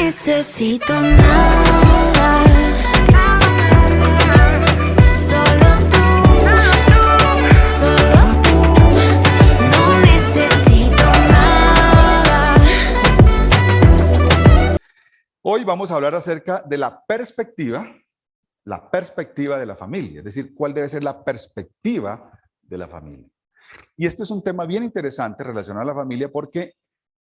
necesito nada. Solo tú, solo tú. No necesito nada. Hoy vamos a hablar acerca de la perspectiva de la familia, es decir, cuál debe ser la perspectiva de la familia. Y este es un tema bien interesante relacionado a la familia porque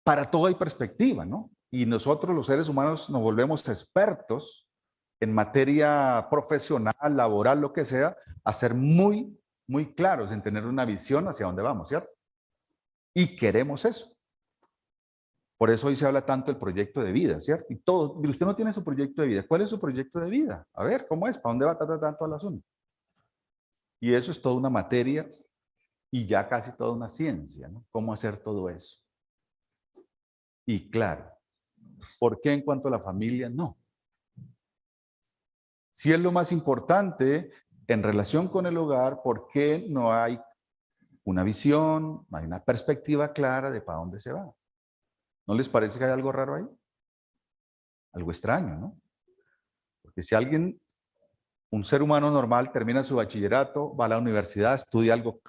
para todo hay perspectiva, ¿no? Y nosotros los seres humanos nos volvemos expertos en materia profesional, laboral, lo que sea, a ser muy claros en tener una visión hacia dónde vamos, ¿cierto? Y queremos eso. Por eso hoy se habla tanto del proyecto de vida, ¿cierto? Y todo, usted no tiene su proyecto de vida. ¿Cuál es su proyecto de vida? A ver, ¿cómo es? ¿Para dónde va todo el asunto? Y eso es toda una materia y ya casi toda una ciencia, ¿no? ¿Cómo hacer todo eso? Y claro, ¿por qué en cuanto a la familia? No. Si es lo más importante en relación con el hogar, ¿por qué no hay una visión, no hay una perspectiva clara de para dónde se va? ¿No les parece que hay algo raro ahí? Algo extraño, ¿no? Porque si alguien, un ser humano normal, termina su bachillerato, va a la universidad, estudia algo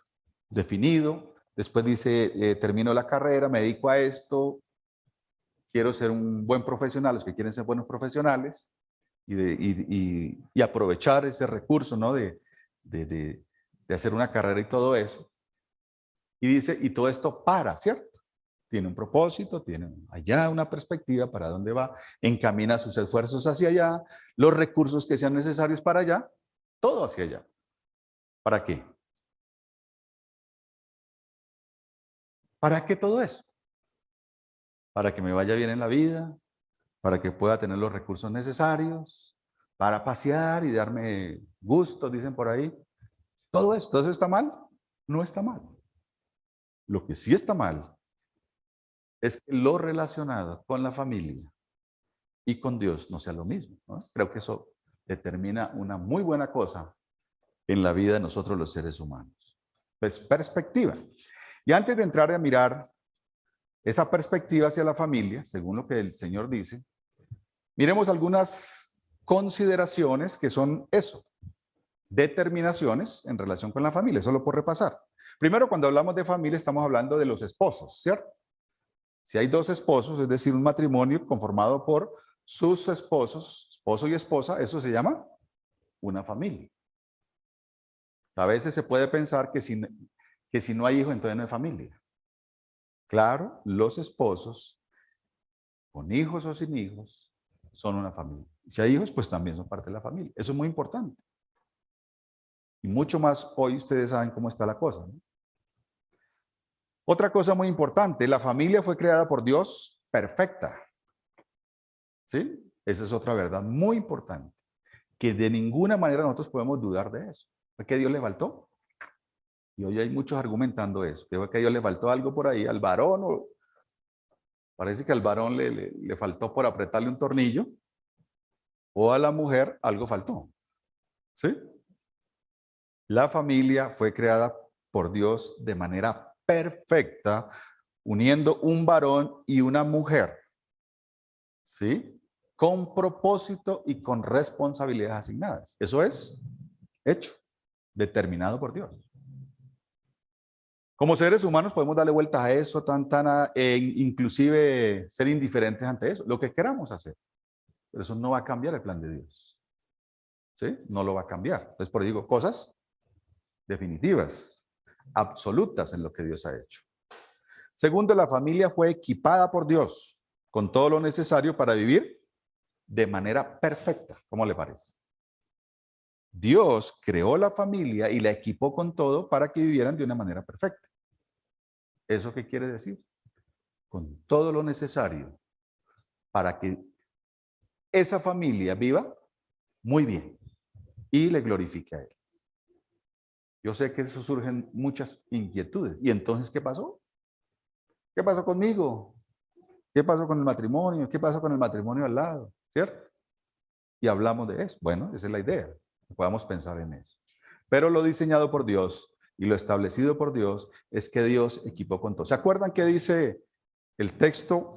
definido, después dice, termino la carrera, me dedico a esto, quiero ser un buen profesional, los que quieren ser buenos profesionales, y aprovechar ese recurso, ¿no? de hacer una carrera y todo eso. Y dice, y todo esto para, ¿cierto? Tiene un propósito, tiene allá una perspectiva para dónde va, encamina sus esfuerzos hacia allá, los recursos que sean necesarios para allá, todo hacia allá. ¿Para qué? ¿Para qué todo eso? Para que me vaya bien en la vida, para que pueda tener los recursos necesarios, para pasear y darme gusto, dicen por ahí. Todo eso está mal, no está mal. Lo que sí está mal es que lo relacionado con la familia y con Dios no sea lo mismo, ¿no? Creo que eso determina una muy buena cosa en la vida de nosotros los seres humanos. Pues perspectiva. Y antes de entrar a mirar esa perspectiva hacia la familia, según lo que el Señor dice, miremos algunas consideraciones que son eso, determinaciones en relación con la familia, solo por repasar. Primero, cuando hablamos de familia, estamos hablando de los esposos, ¿cierto? Si hay dos esposos, es decir, un matrimonio conformado por sus esposos, esposo y esposa, eso se llama una familia. A veces se puede pensar que si no hay hijos, entonces no hay familia. Claro, los esposos, con hijos o sin hijos, son una familia. Si hay hijos, pues también son parte de la familia. Eso es muy importante. Y mucho más hoy ustedes saben cómo está la cosa, ¿no? Otra cosa muy importante, la familia fue creada por Dios perfecta. ¿Sí? Esa es otra verdad muy importante, que de ninguna manera nosotros podemos dudar de eso. ¿Es que a Dios le faltó? Y hoy hay muchos argumentando eso, que a Dios le faltó algo por ahí al varón, o parece que al varón le faltó por apretarle un tornillo, o a la mujer algo faltó. ¿Sí? La familia fue creada por Dios de manera perfecta, uniendo un varón y una mujer, ¿sí? Con propósito y con responsabilidades asignadas. Eso es hecho, determinado por Dios. Como seres humanos podemos darle vueltas a eso, inclusive ser indiferentes ante eso, lo que queramos hacer. Pero eso no va a cambiar el plan de Dios. ¿Sí? No lo va a cambiar. Entonces, por eso digo, cosas definitivas, absolutas en lo que Dios ha hecho. Segundo, la familia fue equipada por Dios con todo lo necesario para vivir de manera perfecta. ¿Cómo le parece? Dios creó la familia y la equipó con todo para que vivieran de una manera perfecta. ¿Eso qué quiere decir? Con todo lo necesario para que esa familia viva muy bien y le glorifique a Él. Yo sé que eso surgen muchas inquietudes. ¿Y entonces qué pasó? ¿Qué pasó conmigo? ¿Qué pasó con el matrimonio? ¿Qué pasó con el matrimonio al lado? ¿Cierto? Y hablamos de eso. Bueno, esa es la idea. Podamos pensar en eso. Pero lo diseñado por Dios y lo establecido por Dios es que Dios equipó con todo. ¿Se acuerdan qué dice el texto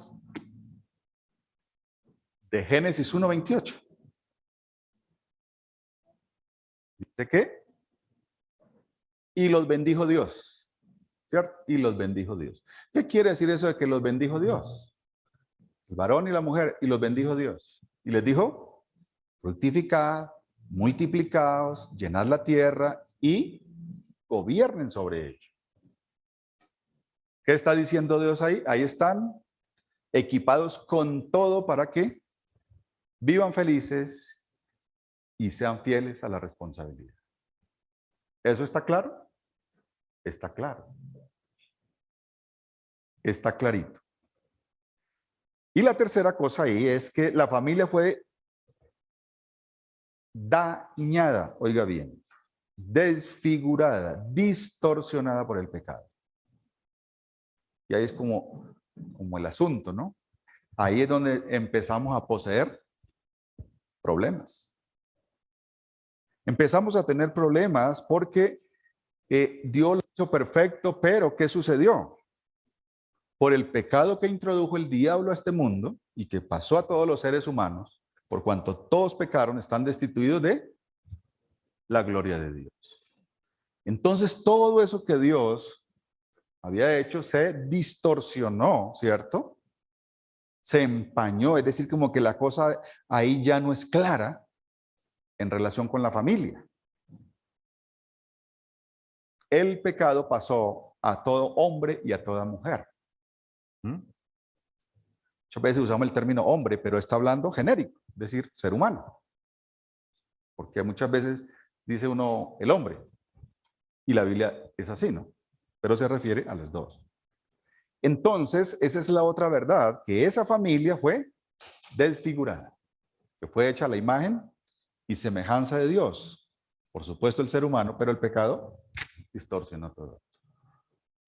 de Génesis 1:28. Dice que, y los bendijo Dios, ¿cierto? Y los bendijo Dios. ¿Qué quiere decir eso de que los bendijo Dios? El varón y la mujer, y los bendijo Dios. Y les dijo, fructificad, multiplicaos, llenad la tierra y gobiernen sobre ella. ¿Qué está diciendo Dios ahí? Ahí están equipados con todo para que vivan felices y sean fieles a la responsabilidad. ¿Eso está claro? Está claro. Está clarito. Y la tercera cosa ahí es que la familia fue dañada, oiga bien, desfigurada, distorsionada por el pecado. Y ahí es como el asunto, ¿no? Ahí es donde empezamos a poseer problemas. Empezamos a tener problemas porque Dios lo hizo perfecto, pero ¿qué sucedió? Por el pecado que introdujo el diablo a este mundo y que pasó a todos los seres humanos, por cuanto todos pecaron, están destituidos de la gloria de Dios. Entonces todo eso que Dios había hecho se distorsionó, ¿cierto? Se empañó, es decir, como que la cosa ahí ya no es clara en relación con la familia. El pecado pasó a todo hombre y a toda mujer. Muchas veces usamos el término hombre, pero está hablando genérico, es decir, ser humano. Porque muchas veces dice uno el hombre, y la Biblia es así, ¿no? Pero se refiere a los dos. Entonces, esa es la otra verdad, que esa familia fue desfigurada, que fue hecha a la imagen y semejanza de Dios. Por supuesto el ser humano, pero el pecado distorsionó todo.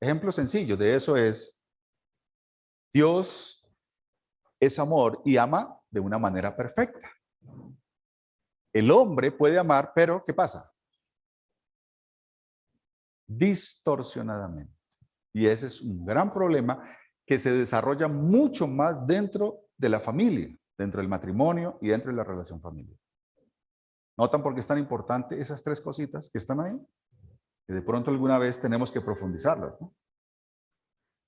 Ejemplo sencillo de eso es, Dios es amor y ama de una manera perfecta. El hombre puede amar, pero ¿qué pasa? Distorsionadamente. Y ese es un gran problema que se desarrolla mucho más dentro de la familia, dentro del matrimonio y dentro de la relación familiar. ¿Notan por qué es tan importante esas tres cositas que están ahí? Que de pronto alguna vez tenemos que profundizarlas, ¿no?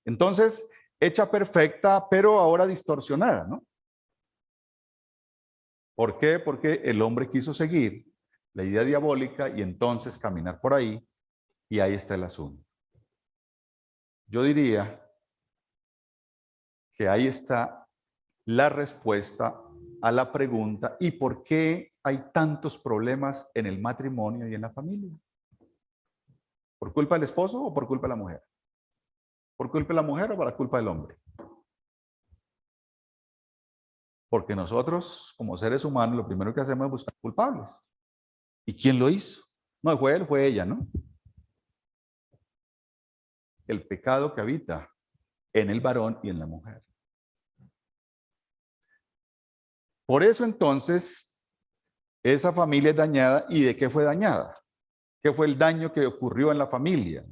Entonces, hecha perfecta, pero ahora distorsionada, ¿no? ¿Por qué? Porque el hombre quiso seguir la idea diabólica y entonces caminar por ahí, y ahí está el asunto. Yo diría que ahí está la respuesta a la pregunta, ¿y por qué hay tantos problemas en el matrimonio y en la familia? ¿Por culpa del esposo o por culpa de la mujer? ¿Por culpa de la mujer o por culpa del hombre? Porque nosotros, como seres humanos, lo primero que hacemos es buscar culpables. ¿Y quién lo hizo? No fue él, fue ella, ¿no? El pecado que habita en el varón y en la mujer. Por eso entonces, esa familia es dañada. ¿Y de qué fue dañada? ¿Qué fue el daño que ocurrió en la familia?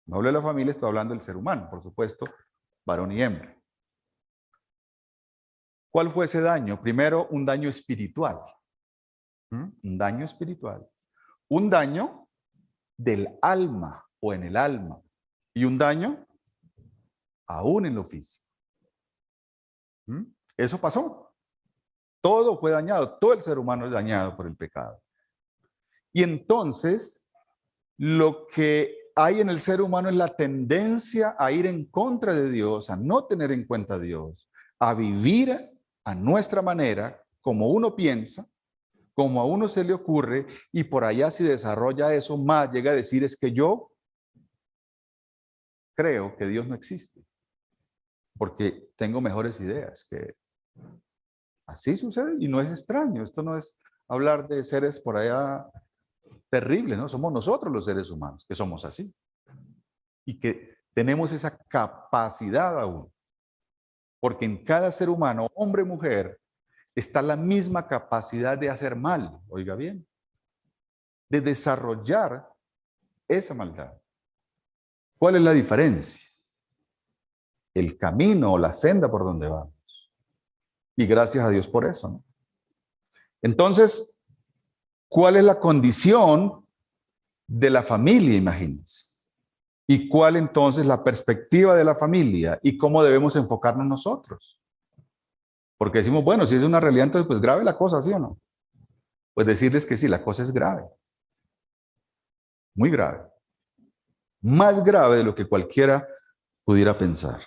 No hablo de la familia, estoy hablando del ser humano, por supuesto, varón y hembra. ¿Cuál fue ese daño? Primero, un daño espiritual. Un daño espiritual. Un daño del alma o en el alma. Y un daño aún en lo físico. Eso pasó. Todo fue dañado. Todo el ser humano es dañado por el pecado. Y entonces, lo que hay en el ser humano es la tendencia a ir en contra de Dios, a no tener en cuenta a Dios, a vivir a nuestra manera, como uno piensa, como a uno se le ocurre, y por allá si desarrolla eso más, llega a decir es que yo creo que Dios no existe, porque tengo mejores ideas que así sucede y no es extraño. Esto no es hablar de seres por allá terribles, ¿no? Somos nosotros los seres humanos que somos así y que tenemos esa capacidad aún, porque en cada ser humano, hombre o mujer, está la misma capacidad de hacer mal, oiga bien, de desarrollar esa maldad. ¿Cuál es la diferencia? El camino o la senda por donde vamos. Y gracias a Dios por eso, ¿no? Entonces, ¿cuál es la condición de la familia, imagínense? ¿Y cuál entonces la perspectiva de la familia? ¿Y cómo debemos enfocarnos nosotros? Porque decimos, bueno, si es una realidad, entonces pues grave la cosa, ¿sí o no? Pues decirles que sí, la cosa es grave. Muy grave. Más grave de lo que cualquiera pudiera pensar.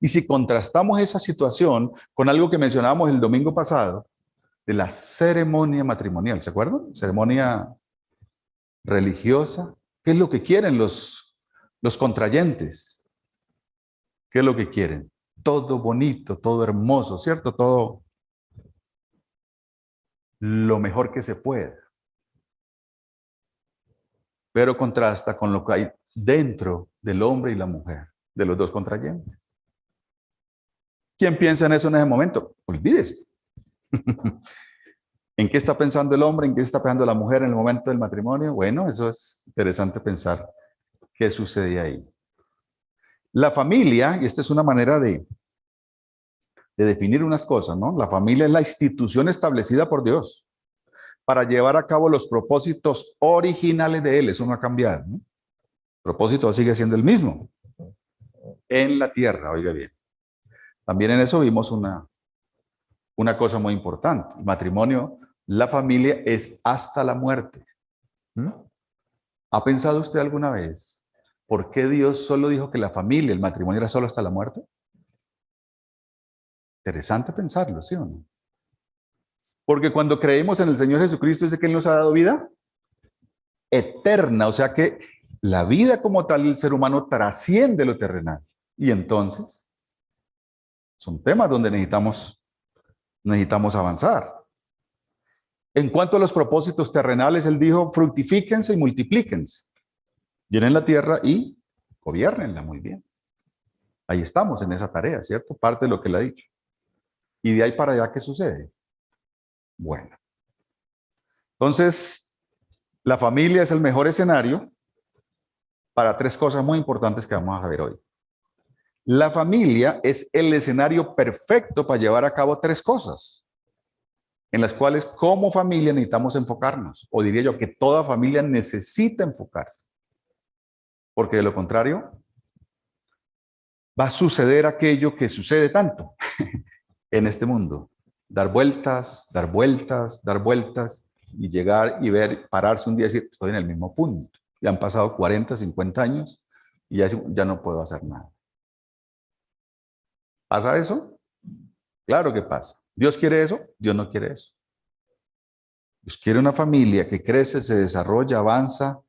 Y si contrastamos esa situación con algo que mencionábamos el domingo pasado, de la ceremonia matrimonial, ¿se acuerdan? Ceremonia religiosa. ¿Qué es lo que quieren los contrayentes? ¿Qué es lo que quieren? Todo bonito, todo hermoso, ¿cierto? Todo lo mejor que se pueda. Pero contrasta con lo que hay dentro del hombre y la mujer, de los dos contrayentes. ¿Quién piensa en eso en ese momento? Olvídese. ¿En qué está pensando el hombre? ¿En qué está pensando la mujer en el momento del matrimonio? Bueno, eso es interesante pensar qué sucede ahí. La familia, y esta es una manera de definir unas cosas, ¿no? La familia es la institución establecida por Dios para llevar a cabo los propósitos originales de Él. Eso no ha cambiado, ¿no? El propósito sigue siendo el mismo en la tierra, oiga bien. También en eso vimos una cosa muy importante. El matrimonio, la familia es hasta la muerte. ¿Mm? ¿Ha pensado usted alguna vez por qué Dios solo dijo que la familia, el matrimonio era solo hasta la muerte? Interesante pensarlo, ¿sí o no? Porque cuando creemos en el Señor Jesucristo dice que Él nos ha dado vida eterna, o sea que la vida como tal del ser humano trasciende lo terrenal. Y entonces, son temas donde necesitamos avanzar. En cuanto a los propósitos terrenales, Él dijo, fructifíquense y multiplíquense. Llenen la tierra y gobiernenla muy bien. Ahí estamos en esa tarea, ¿cierto? Parte de lo que Él ha dicho. Y de ahí para allá, ¿qué sucede? Bueno. Entonces, la familia es el mejor escenario para tres cosas muy importantes que vamos a ver hoy. La familia es el escenario perfecto para llevar a cabo tres cosas, en las cuales como familia necesitamos enfocarnos, o diría yo que toda familia necesita enfocarse, porque de lo contrario va a suceder aquello que sucede tanto en este mundo, dar vueltas, dar vueltas, dar vueltas, y llegar y ver, pararse un día y decir, estoy en el mismo punto. Ya han pasado 40, 50 años y ya no puedo hacer nada. ¿Pasa eso? Claro que pasa. ¿Dios quiere eso? Dios no quiere eso. Dios quiere una familia que crece, se desarrolla, avanza,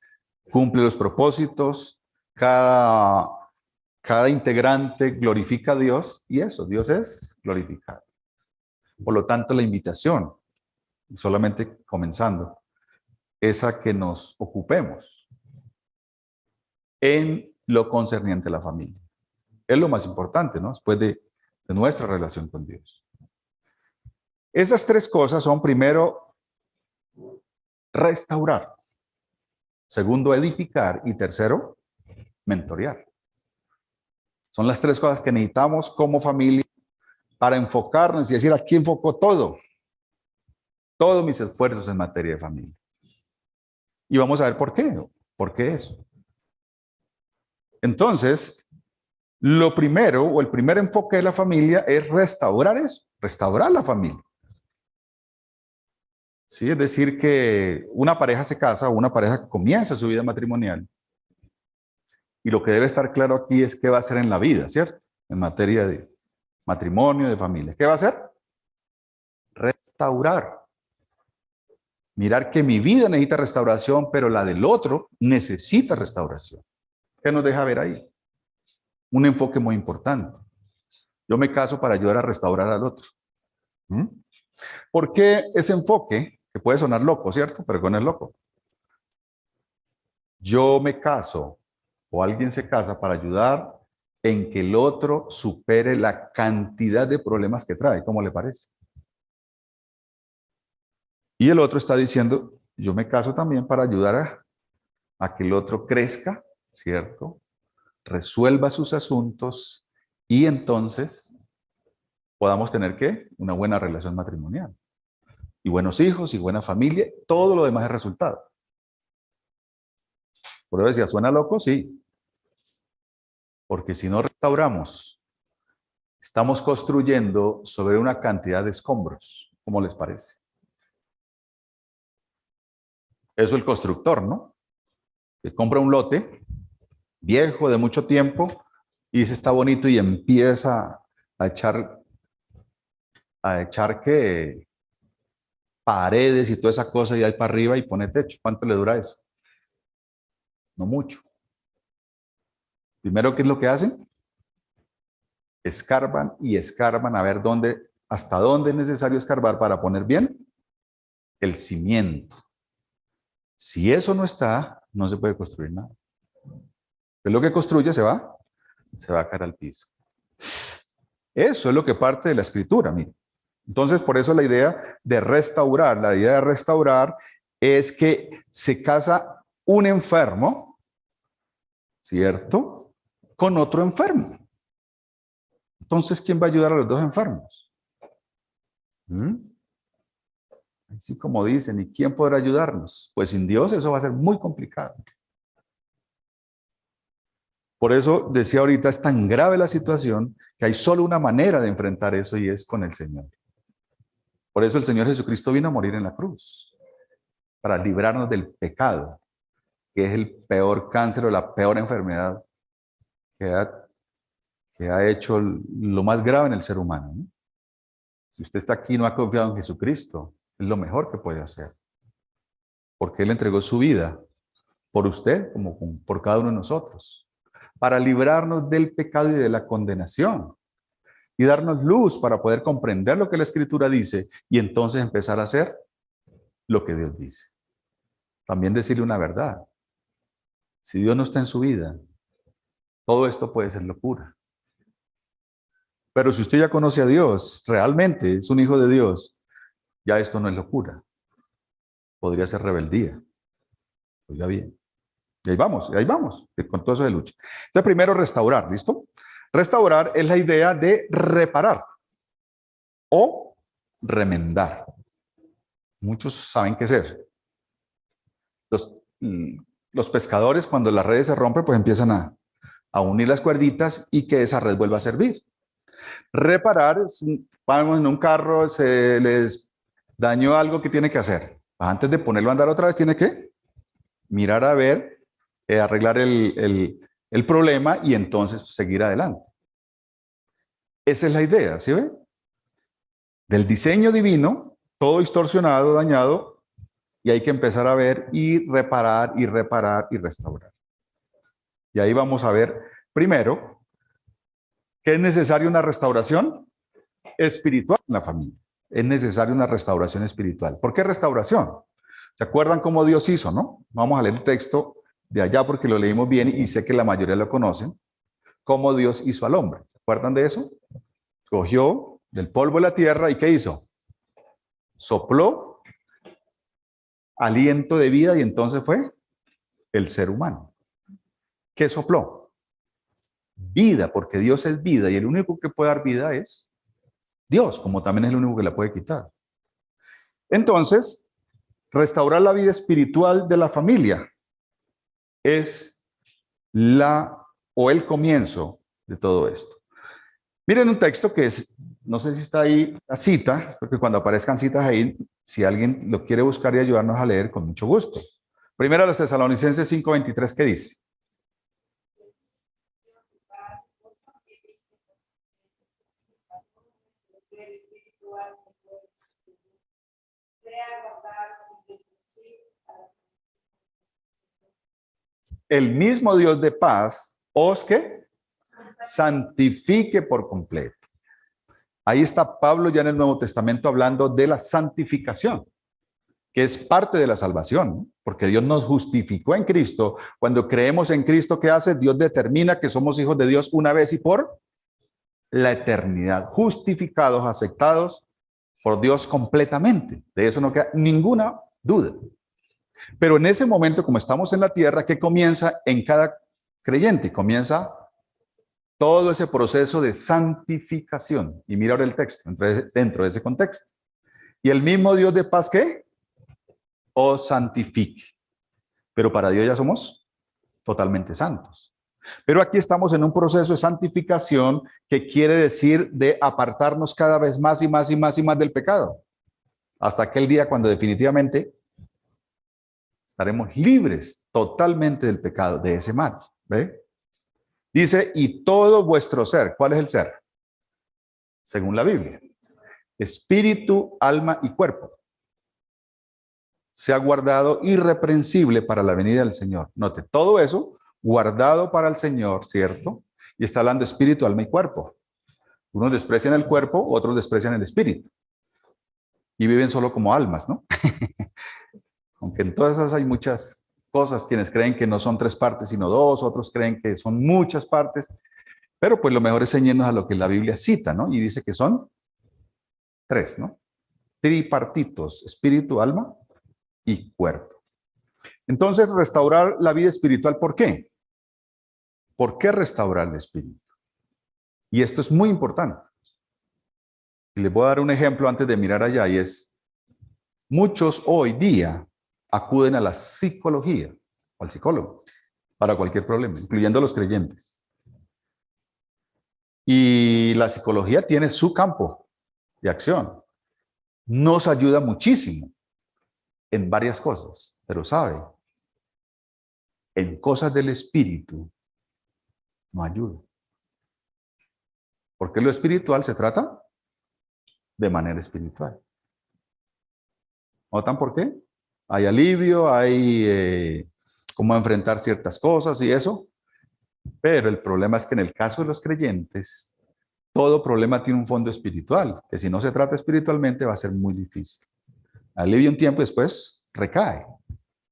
cumple los propósitos, cada integrante glorifica a Dios y eso, Dios es glorificado. Por lo tanto, la invitación, solamente comenzando, es a que nos ocupemos en lo concerniente a la familia. Es lo más importante, ¿no? Después de nuestra relación con Dios. Esas tres cosas son, primero, restaurar. Segundo, edificar. Y tercero, mentorear. Son las tres cosas que necesitamos como familia para enfocarnos y decir, aquí enfoco todo. Todos mis esfuerzos en materia de familia. Y vamos a ver por qué. ¿Por qué eso? Entonces, lo primero o el primer enfoque de la familia es restaurar eso, restaurar la familia. Sí, es decir que una pareja se casa, o una pareja comienza su vida matrimonial. Y lo que debe estar claro aquí es qué va a hacer en la vida, ¿cierto? En materia de matrimonio, de familia. ¿Qué va a hacer? Restaurar. Mirar que mi vida necesita restauración, pero la del otro necesita restauración. ¿Qué nos deja ver ahí? Un enfoque muy importante. Yo me caso para ayudar a restaurar al otro. ¿Por qué ese enfoque? Que puede sonar loco, ¿cierto? Pero no es loco. Yo me caso o alguien se casa para ayudar en que el otro supere la cantidad de problemas que trae. ¿Cómo le parece? Y el otro está diciendo, yo me caso también para ayudar a que el otro crezca, ¿cierto? Resuelva sus asuntos y entonces podamos tener, ¿qué? Una buena relación matrimonial. Y buenos hijos y buena familia, todo lo demás es resultado. Por eso decía, ¿suena loco? Sí. Porque si no restauramos, estamos construyendo sobre una cantidad de escombros. ¿Cómo les parece? Eso el constructor, ¿no? Que compra un lote viejo de mucho tiempo y dice está bonito y empieza a echar que paredes y toda esa cosa y ahí para arriba y pone techo. ¿Cuánto le dura eso? No mucho. Primero, ¿qué es lo que hacen? Escarban y escarban a ver hasta dónde es necesario escarbar para poner bien el cimiento. Si eso no está, no se puede construir nada. Pero lo que construye se va a caer al piso. Eso es lo que parte de la escritura, mire. Entonces, por eso la idea de restaurar es que se casa un enfermo, ¿cierto?, con otro enfermo. Entonces, ¿quién va a ayudar a los dos enfermos? Así como dicen, ¿y quién podrá ayudarnos? Pues sin Dios eso va a ser muy complicado. Por eso decía ahorita, es tan grave la situación que hay solo una manera de enfrentar eso y es con el Señor. Por eso el Señor Jesucristo vino a morir en la cruz, para librarnos del pecado, que es el peor cáncer o la peor enfermedad que ha hecho lo más grave en el ser humano, ¿no? Si usted está aquí y no ha confiado en Jesucristo, es lo mejor que puede hacer. Porque Él entregó su vida por usted como por cada uno de nosotros, para librarnos del pecado y de la condenación, y darnos luz para poder comprender lo que la Escritura dice y entonces empezar a hacer lo que Dios dice. También decirle una verdad. Si Dios no está en su vida, todo esto puede ser locura. Pero si usted ya conoce a Dios, realmente es un hijo de Dios, ya esto no es locura. Podría ser rebeldía. Oiga bien. Y ahí vamos, con todo eso de lucha. Entonces, primero restaurar, ¿listo? Restaurar es la idea de reparar o remendar. Muchos saben qué es eso. Los pescadores, cuando las redes se rompen, pues empiezan a unir las cuerditas y que esa red vuelva a servir. Reparar es, vamos en un carro, se les dañó algo que tiene que hacer. Antes de ponerlo a andar otra vez, tiene que mirar a ver, arreglar el problema y entonces seguir adelante. Esa es la idea, ¿sí ve? Del diseño divino, todo distorsionado, dañado, y hay que empezar a ver y reparar y reparar y restaurar. Y ahí vamos a ver, primero, que es necesaria una restauración espiritual en la familia. Es necesaria una restauración espiritual. ¿Por qué restauración? ¿Se acuerdan cómo Dios hizo, no? Vamos a leer el texto de allá porque lo leímos bien y sé que la mayoría lo conocen. Cómo Dios hizo al hombre. ¿Se acuerdan de eso? Cogió del polvo de la tierra y ¿qué hizo? Sopló aliento de vida y entonces fue el ser humano. ¿Qué sopló? Vida, porque Dios es vida y el único que puede dar vida es Dios, como también es el único que la puede quitar. Entonces, restaurar la vida espiritual de la familia es el comienzo de todo esto. Miren un texto que es, no sé si está ahí la cita, porque cuando aparezcan citas ahí, si alguien lo quiere buscar y ayudarnos a leer, con mucho gusto. Primero a los Tesalonicenses 5:23, ¿qué dice? El mismo Dios de paz os que santifique por completo. Ahí está Pablo ya en el Nuevo Testamento hablando de la santificación, que es parte de la salvación, ¿no? Porque Dios nos justificó en Cristo. Cuando creemos en Cristo, ¿qué hace? Dios determina que somos hijos de Dios una vez y por la eternidad, justificados, aceptados por Dios completamente. De eso no queda ninguna duda. Pero en ese momento, como estamos en la tierra, ¿qué comienza en cada creyente? Comienza todo ese proceso de santificación. Y mira ahora el texto, dentro de ese contexto. Y el mismo Dios de paz, ¿qué? Os santifique. Pero para Dios ya somos totalmente santos. Pero aquí estamos en un proceso de santificación que quiere decir de apartarnos cada vez más y más y más y más del pecado. Hasta aquel día cuando definitivamente estaremos libres totalmente del pecado, de ese mal. ¿Ve? Dice, y todo vuestro ser. ¿Cuál es el ser? Según la Biblia. Espíritu, alma y cuerpo. Se ha guardado irreprensible para la venida del Señor. Note, todo eso guardado para el Señor, ¿cierto? Y está hablando espíritu, alma y cuerpo. Unos desprecian el cuerpo, otros desprecian el espíritu. Y viven solo como almas, ¿no? Aunque en todas esas hay muchas cosas, quienes creen que no son 3 partes, sino 2, otros creen que son muchas partes, pero pues lo mejor es ceñirnos a lo que la Biblia cita, ¿no? Y dice que son 3, ¿no? Tripartitos, espíritu, alma y cuerpo. Entonces, restaurar la vida espiritual, ¿por qué? ¿Por qué restaurar el espíritu? Y esto es muy importante. Y les voy a dar un ejemplo antes de mirar allá, y es, muchos hoy día acuden a la psicología, o al psicólogo, para cualquier problema, incluyendo a los creyentes. Y la psicología tiene su campo de acción. Nos ayuda muchísimo en varias cosas, pero ¿sabe? En cosas del espíritu no ayuda. Porque lo espiritual se trata de manera espiritual. ¿Notan por qué? Hay alivio, hay cómo enfrentar ciertas cosas y eso. Pero el problema es que en el caso de los creyentes, todo problema tiene un fondo espiritual, que si no se trata espiritualmente va a ser muy difícil. Alivia un tiempo y después recae,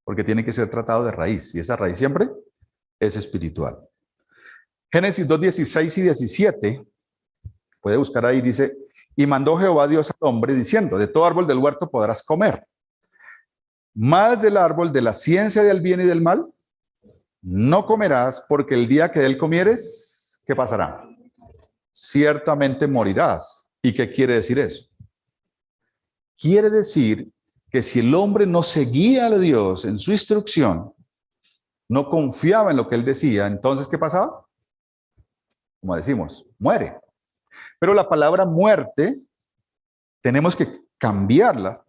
porque tiene que ser tratado de raíz, y esa raíz siempre es espiritual. Génesis 2, 16 y 17, puede buscar ahí, dice, y mandó Jehová Dios al hombre diciendo, de todo árbol del huerto podrás comer, mas del árbol de la ciencia del bien y del mal no comerás, porque el día que de él comieres, ¿qué pasará? Ciertamente morirás. ¿Y qué quiere decir eso? Quiere decir que si el hombre no seguía a Dios en su instrucción, no confiaba en lo que él decía, entonces ¿qué pasaba? Como decimos, muere. Pero la palabra muerte tenemos que cambiarla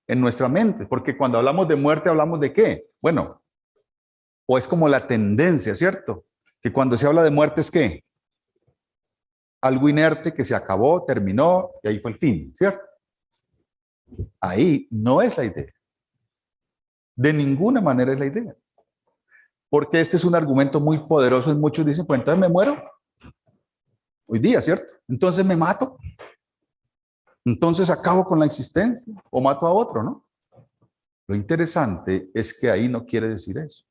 en nuestra mente, porque cuando hablamos de muerte hablamos de ¿qué? Bueno, o es como la tendencia, ¿cierto? Que cuando se habla de muerte es ¿qué? Algo inerte que se acabó, terminó y ahí fue el fin, ¿cierto? Ahí no es la idea. De ninguna manera es la idea. Porque este es un argumento muy poderoso y muchos dicen, pues entonces me muero. Hoy día, ¿cierto? Entonces me mato. Entonces acabo con la existencia o mato a otro, ¿no? Lo interesante es que ahí no quiere decir eso.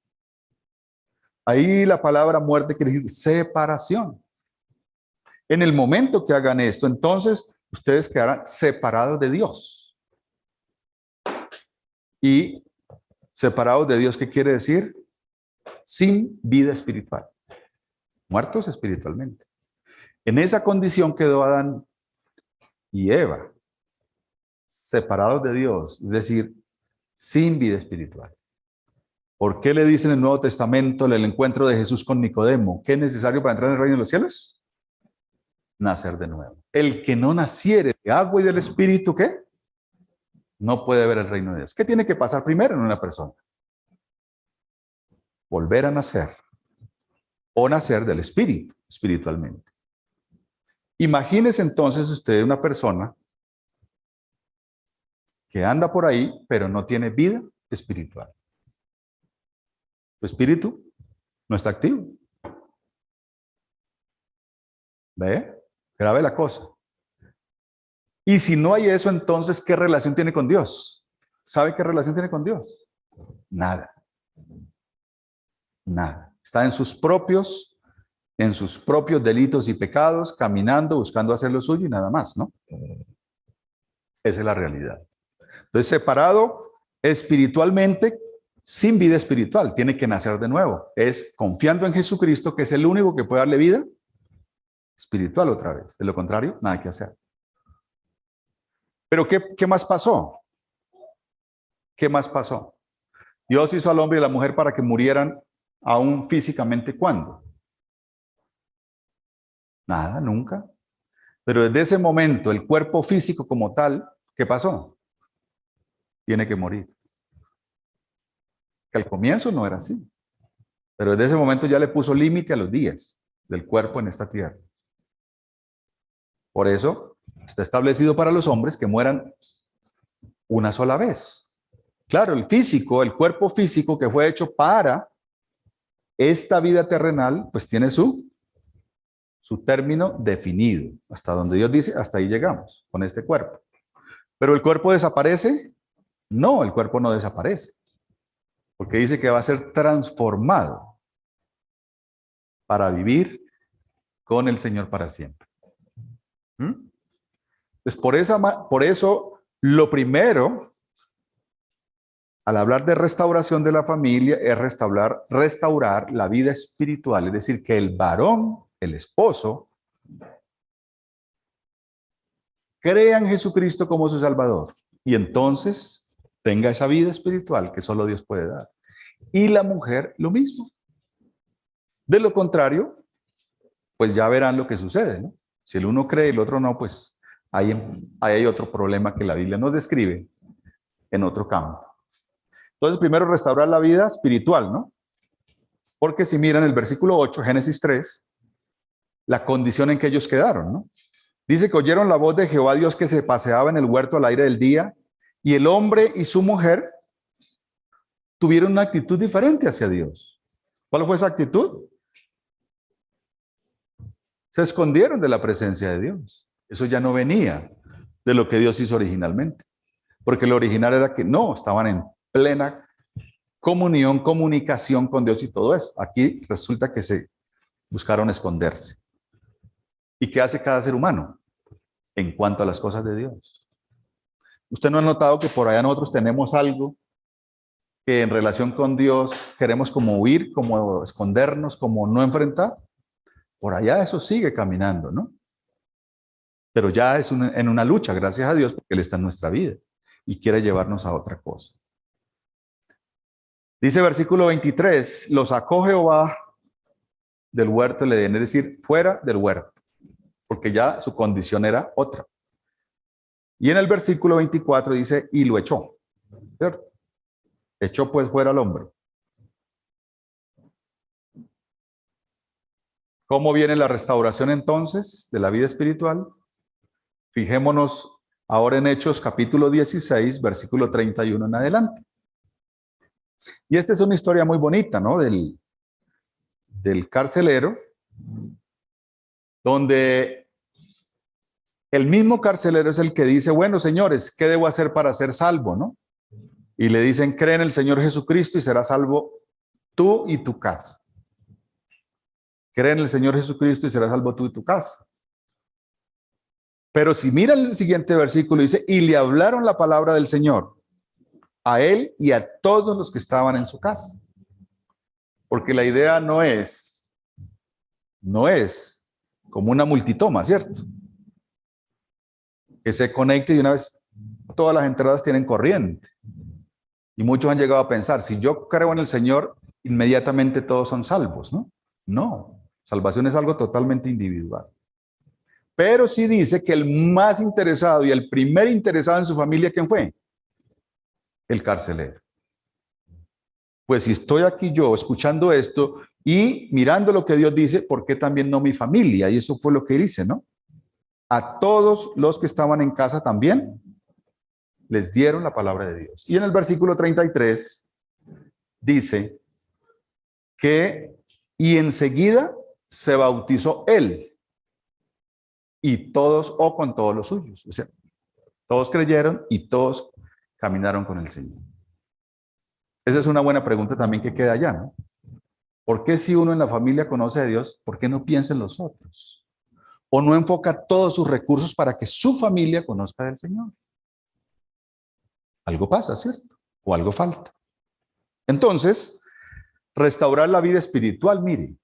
Ahí la palabra muerte quiere decir separación. En el momento que hagan esto, entonces ustedes quedarán separados de Dios. Y separados de Dios, ¿qué quiere decir? Sin vida espiritual. Muertos espiritualmente. En esa condición quedó Adán y Eva, separados de Dios, es decir, sin vida espiritual. ¿Por qué le dice en el Nuevo Testamento el encuentro de Jesús con Nicodemo? ¿Qué es necesario para entrar en el reino de los cielos? Nacer de nuevo. El que no naciere de agua y del Espíritu, ¿qué? No puede ver el reino de Dios. ¿Qué tiene que pasar primero en una persona? Volver a nacer o nacer del Espíritu, espiritualmente. Imagínese entonces usted una persona que anda por ahí, pero no tiene vida espiritual. Su espíritu no está activo. ¿Ve? Grave la cosa. Y si no hay eso, entonces, ¿qué relación tiene con Dios? ¿Sabe qué relación tiene con Dios? Nada. Nada. Está en sus propios delitos y pecados, caminando, buscando hacer lo suyo y nada más, ¿no? Esa es la realidad. Entonces, separado espiritualmente, sin vida espiritual, tiene que nacer de nuevo. Es confiando en Jesucristo, que es el único que puede darle vida espiritual otra vez. De lo contrario, nada que hacer. Pero ¿qué más pasó? ¿Qué más pasó? Dios hizo al hombre y a la mujer para que murieran aún físicamente, ¿cuándo? Nada, nunca. Pero desde ese momento, el cuerpo físico como tal, ¿qué pasó? Tiene que morir. Que al comienzo no era así. Pero desde ese momento ya le puso límite a los días del cuerpo en esta tierra. Por eso está establecido para los hombres que mueran una sola vez. Claro, el físico, el cuerpo físico que fue hecho para esta vida terrenal, pues tiene su término definido. Hasta donde Dios dice, hasta ahí llegamos con este cuerpo. ¿Pero el cuerpo desaparece? No, el cuerpo no desaparece. Porque dice que va a ser transformado para vivir con el Señor para siempre. Pues por eso lo primero, al hablar de restauración de la familia, es restaurar la vida espiritual. Es decir, que el varón, el esposo, crea en Jesucristo como su Salvador. Y entonces tenga esa vida espiritual que solo Dios puede dar. Y la mujer lo mismo. De lo contrario, pues ya verán lo que sucede, ¿no? Si el uno cree y el otro no, pues ahí hay otro problema que la Biblia nos describe en otro campo. Entonces, primero restaurar la vida espiritual, ¿no? Porque si miran el versículo 8, Génesis 3, la condición en que ellos quedaron, ¿no? Dice que oyeron la voz de Jehová Dios que se paseaba en el huerto al aire del día, y el hombre y su mujer tuvieron una actitud diferente hacia Dios. ¿Cuál fue esa actitud? Se escondieron de la presencia de Dios. Eso ya no venía de lo que Dios hizo originalmente. Porque lo original era que no, estaban en plena comunión, comunicación con Dios y todo eso. Aquí resulta que se buscaron esconderse. ¿Y qué hace cada ser humano en cuanto a las cosas de Dios? ¿Usted no ha notado que por allá nosotros tenemos algo que en relación con Dios queremos como huir, como escondernos, como no enfrentar? Por allá eso sigue caminando, ¿no? Pero ya es en una lucha, gracias a Dios, porque Él está en nuestra vida y quiere llevarnos a otra cosa. Dice versículo 23, lo sacó Jehová del huerto del Edén, es decir, fuera del huerto, porque ya su condición era otra. Y en el versículo 24 dice, y lo echó, ¿cierto? Echó pues fuera al hombre. ¿Cómo viene la restauración entonces de la vida espiritual? Fijémonos ahora en Hechos capítulo 16, versículo 31 en adelante. Y esta es una historia muy bonita, ¿no? Del carcelero, donde el mismo carcelero es el que dice, bueno, señores, ¿qué debo hacer para ser salvo, no? Y le dicen, cree en el Señor Jesucristo y serás salvo tú y tu casa. Cree en el Señor Jesucristo y serás salvo tú y tu casa. Pero si mira el siguiente versículo, dice, y le hablaron la palabra del Señor a él y a todos los que estaban en su casa. Porque la idea no es como una multitoma, ¿cierto? Que se conecte y una vez todas las entradas tienen corriente. Y muchos han llegado a pensar, si yo creo en el Señor, inmediatamente todos son salvos, ¿no? No, salvación es algo totalmente individual. Pero sí dice que el más interesado y el primer interesado en su familia, ¿quién fue? El carcelero. Pues si estoy aquí yo escuchando esto y mirando lo que Dios dice, ¿por qué también no mi familia? Y eso fue lo que dice, ¿no? A todos los que estaban en casa también les dieron la palabra de Dios. Y en el versículo 33 dice que y enseguida se bautizó él y todos o con todos los suyos. O sea, todos creyeron y todos caminaron con el Señor. Esa es una buena pregunta también que queda allá, ¿no? ¿Por qué si uno en la familia conoce a Dios, por qué no piensa en los otros? ¿O no enfoca todos sus recursos para que su familia conozca del Señor? Algo pasa, ¿cierto? O algo falta. Entonces, restaurar la vida espiritual, mire,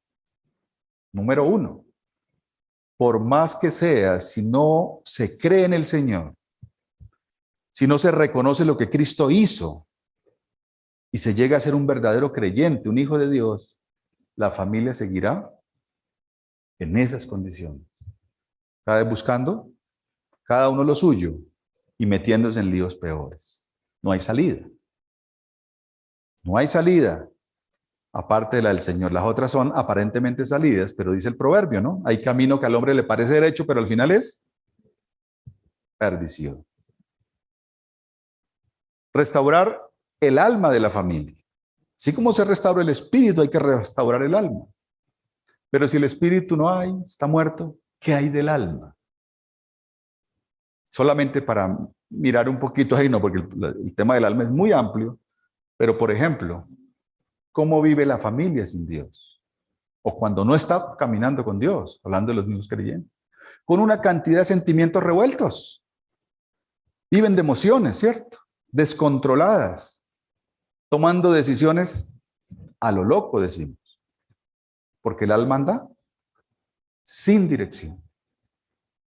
número 1, por más que sea, si no se cree en el Señor, si no se reconoce lo que Cristo hizo y se llega a ser un verdadero creyente, un hijo de Dios, la familia seguirá en esas condiciones. Cada vez buscando, cada uno lo suyo y metiéndose en líos peores. No hay salida. No hay salida, aparte de la del Señor. Las otras son aparentemente salidas, pero dice el proverbio, ¿no? Hay camino que al hombre le parece derecho, pero al final es perdición. Restaurar el alma de la familia. Así como se restaura el espíritu, hay que restaurar el alma. Pero si el espíritu no hay, está muerto, ¿qué hay del alma? Solamente para mirar un poquito ahí, no, porque el tema del alma es muy amplio, pero por ejemplo, ¿cómo vive la familia sin Dios? O cuando no está caminando con Dios, hablando de los mismos creyentes, con una cantidad de sentimientos revueltos. Viven de emociones, ¿cierto? Descontroladas, tomando decisiones a lo loco, decimos. Porque el alma anda sin dirección.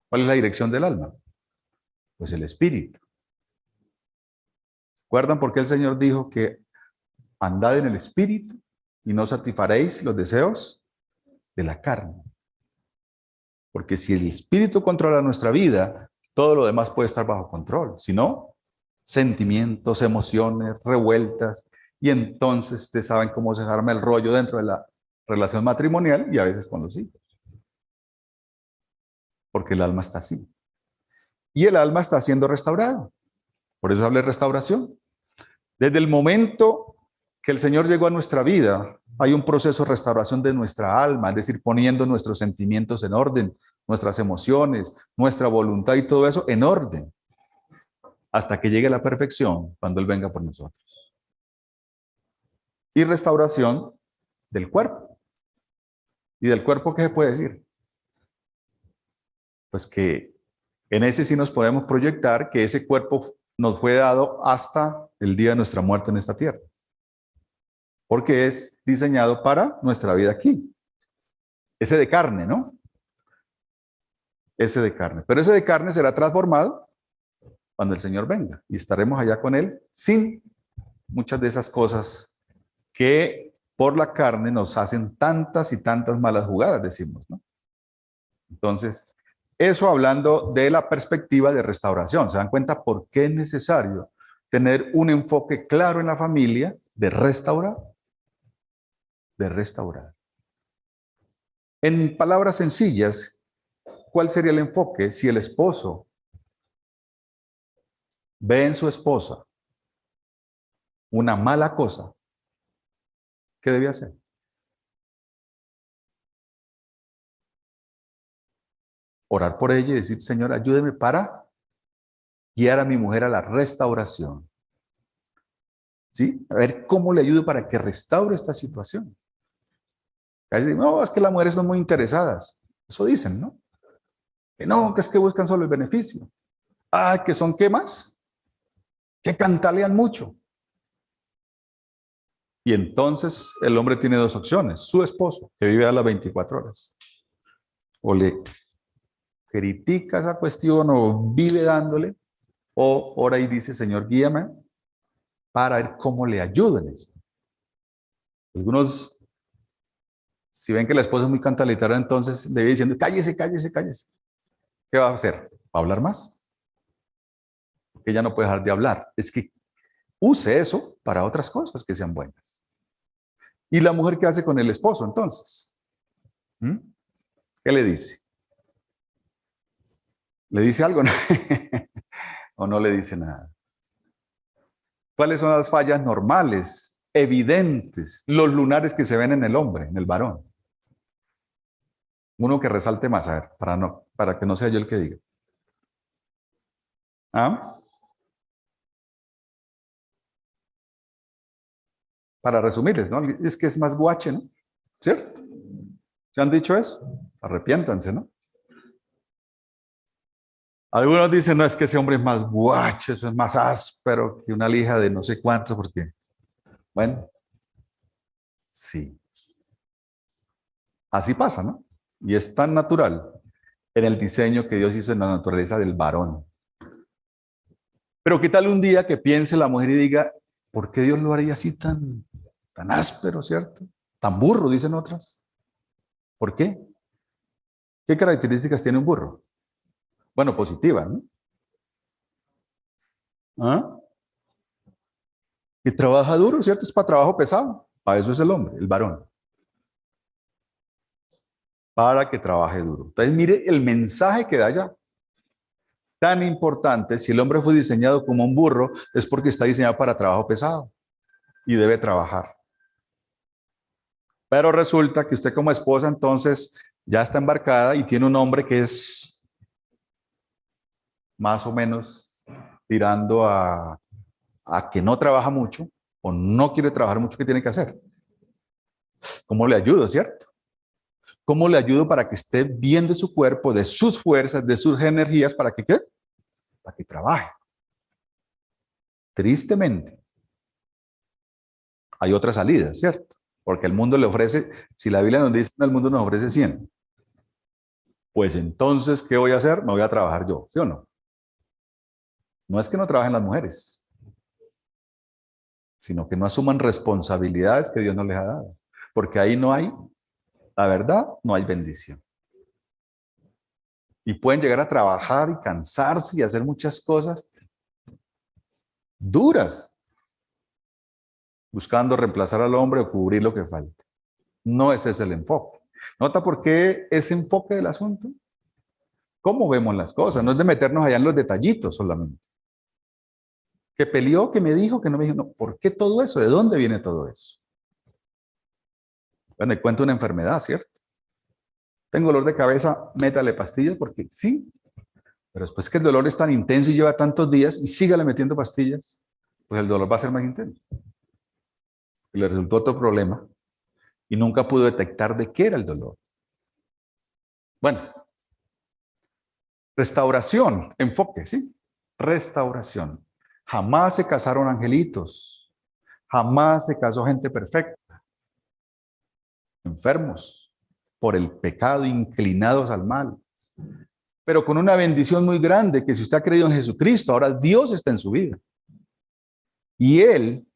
¿Cuál es la dirección del alma? Pues el espíritu. ¿Recuerdan por qué el Señor dijo que andad en el espíritu y no satisfaréis los deseos de la carne? Porque si el espíritu controla nuestra vida, todo lo demás puede estar bajo control. Si no, sentimientos, emociones, revueltas, y entonces ustedes saben cómo se arma el rollo dentro de la relación matrimonial y a veces con los hijos. Porque el alma está así. Y el alma está siendo restaurado. Por eso hablé de restauración. Desde el momento que el Señor llegó a nuestra vida, hay un proceso de restauración de nuestra alma, es decir, poniendo nuestros sentimientos en orden, nuestras emociones, nuestra voluntad y todo eso en orden, hasta que llegue la perfección cuando Él venga por nosotros. Y restauración del cuerpo. ¿Y del cuerpo qué se puede decir? Pues que en ese sí nos podemos proyectar que ese cuerpo nos fue dado hasta el día de nuestra muerte en esta tierra. Porque es diseñado para nuestra vida aquí. Ese de carne, ¿no? Ese de carne. Pero ese de carne será transformado cuando el Señor venga. Y estaremos allá con Él sin muchas de esas cosas que por la carne nos hacen tantas y tantas malas jugadas, decimos, ¿no? Entonces, eso hablando de la perspectiva de restauración. ¿Se dan cuenta por qué es necesario tener un enfoque claro en la familia de restaurar? De restaurar. En palabras sencillas, ¿cuál sería el enfoque si el esposo ve en su esposa una mala cosa? ¿Qué debe hacer? Orar por ella y decir, Señor, ayúdeme para guiar a mi mujer a la restauración. ¿Sí? A ver cómo le ayudo para que restaure esta situación. No, es que las mujeres son muy interesadas. Eso dicen, ¿no? Que no, que es que buscan solo el beneficio. Ah, que son, ¿qué más? Que cantalean mucho. Y entonces el hombre tiene dos opciones. Su esposo, que vive a las 24 horas. O le critica esa cuestión o vive dándole. O ora y dice, Señor, guíame para ver cómo le ayudo en eso. Algunos, si ven que la esposa es muy cantaletaria, entonces le viene diciendo, cállese, cállese, cállese. ¿Qué va a hacer? ¿Va a hablar más? Porque ella no puede dejar de hablar. Es que use eso para otras cosas que sean buenas. ¿Y la mujer qué hace con el esposo entonces? ¿Qué le dice? ¿Le dice algo? ¿O no le dice nada? ¿Cuáles son las fallas normales, evidentes, los lunares que se ven en el hombre, en el varón? Uno que resalte más, a ver, para que no sea yo el que diga. ¿Ah? Para resumirles, ¿no? Es que es más guache, ¿no? ¿Cierto? ¿Se han dicho eso? Arrepiéntanse, ¿no? Algunos dicen, no, es que ese hombre es más guacho, eso es más áspero que una lija de no sé cuánto, porque, bueno, Sí. Así pasa, ¿no? Y es tan natural en el diseño que Dios hizo en la naturaleza del varón. Pero ¿qué tal un día que piense la mujer y diga, ¿por qué Dios lo haría así tan áspero, cierto? Tan burro, dicen otras. ¿Por qué? ¿Qué características tiene un burro? Bueno, positivas, ¿no? ¿Ah? Que trabaja duro, ¿cierto? Es para trabajo pesado. Para eso es el hombre, el varón. Para que trabaje duro. Entonces, mire el mensaje que da allá. Tan importante, si el hombre fue diseñado como un burro, es porque está diseñado para trabajo pesado y debe trabajar. Pero resulta que usted como esposa entonces ya está embarcada y tiene un hombre que es más o menos tirando a que no trabaja mucho o no quiere trabajar mucho. ¿Qué tiene que hacer? ¿Cómo le ayudo, cierto? ¿Cómo le ayudo para que esté bien de su cuerpo, de sus fuerzas, de sus energías, para que qué? Para que trabaje? Tristemente, hay otra salida, ¿cierto? Porque el mundo le ofrece, si la Biblia nos dice, el mundo nos ofrece 100. Pues entonces, ¿qué voy a hacer? Me voy a trabajar yo, ¿sí o no? No es que no trabajen las mujeres, sino que no asuman responsabilidades que Dios no les ha dado. Porque ahí no hay, la verdad, no hay bendición. Y pueden llegar a trabajar y cansarse y hacer muchas cosas duras, buscando reemplazar al hombre o cubrir lo que falta. No ese es el enfoque. ¿Nota por qué ese enfoque del asunto? ¿Cómo vemos las cosas? No es de meternos allá en los detallitos solamente. Que peleó, que me dijo, que no me dijo. No, ¿por qué todo eso? ¿De dónde viene todo eso? Bueno, le cuento una enfermedad, ¿cierto? Tengo dolor de cabeza, métale pastillas porque sí. Pero después que el dolor es tan intenso y lleva tantos días y sígale metiendo pastillas, pues el dolor va a ser más intenso. Y le resultó otro problema y nunca pudo detectar de qué era el dolor. Bueno, restauración, enfoque, ¿sí? Restauración. Jamás se casaron angelitos, jamás se casó gente perfecta, enfermos por el pecado, inclinados al mal, pero con una bendición muy grande, que si usted ha creído en Jesucristo, ahora Dios está en su vida. Y Él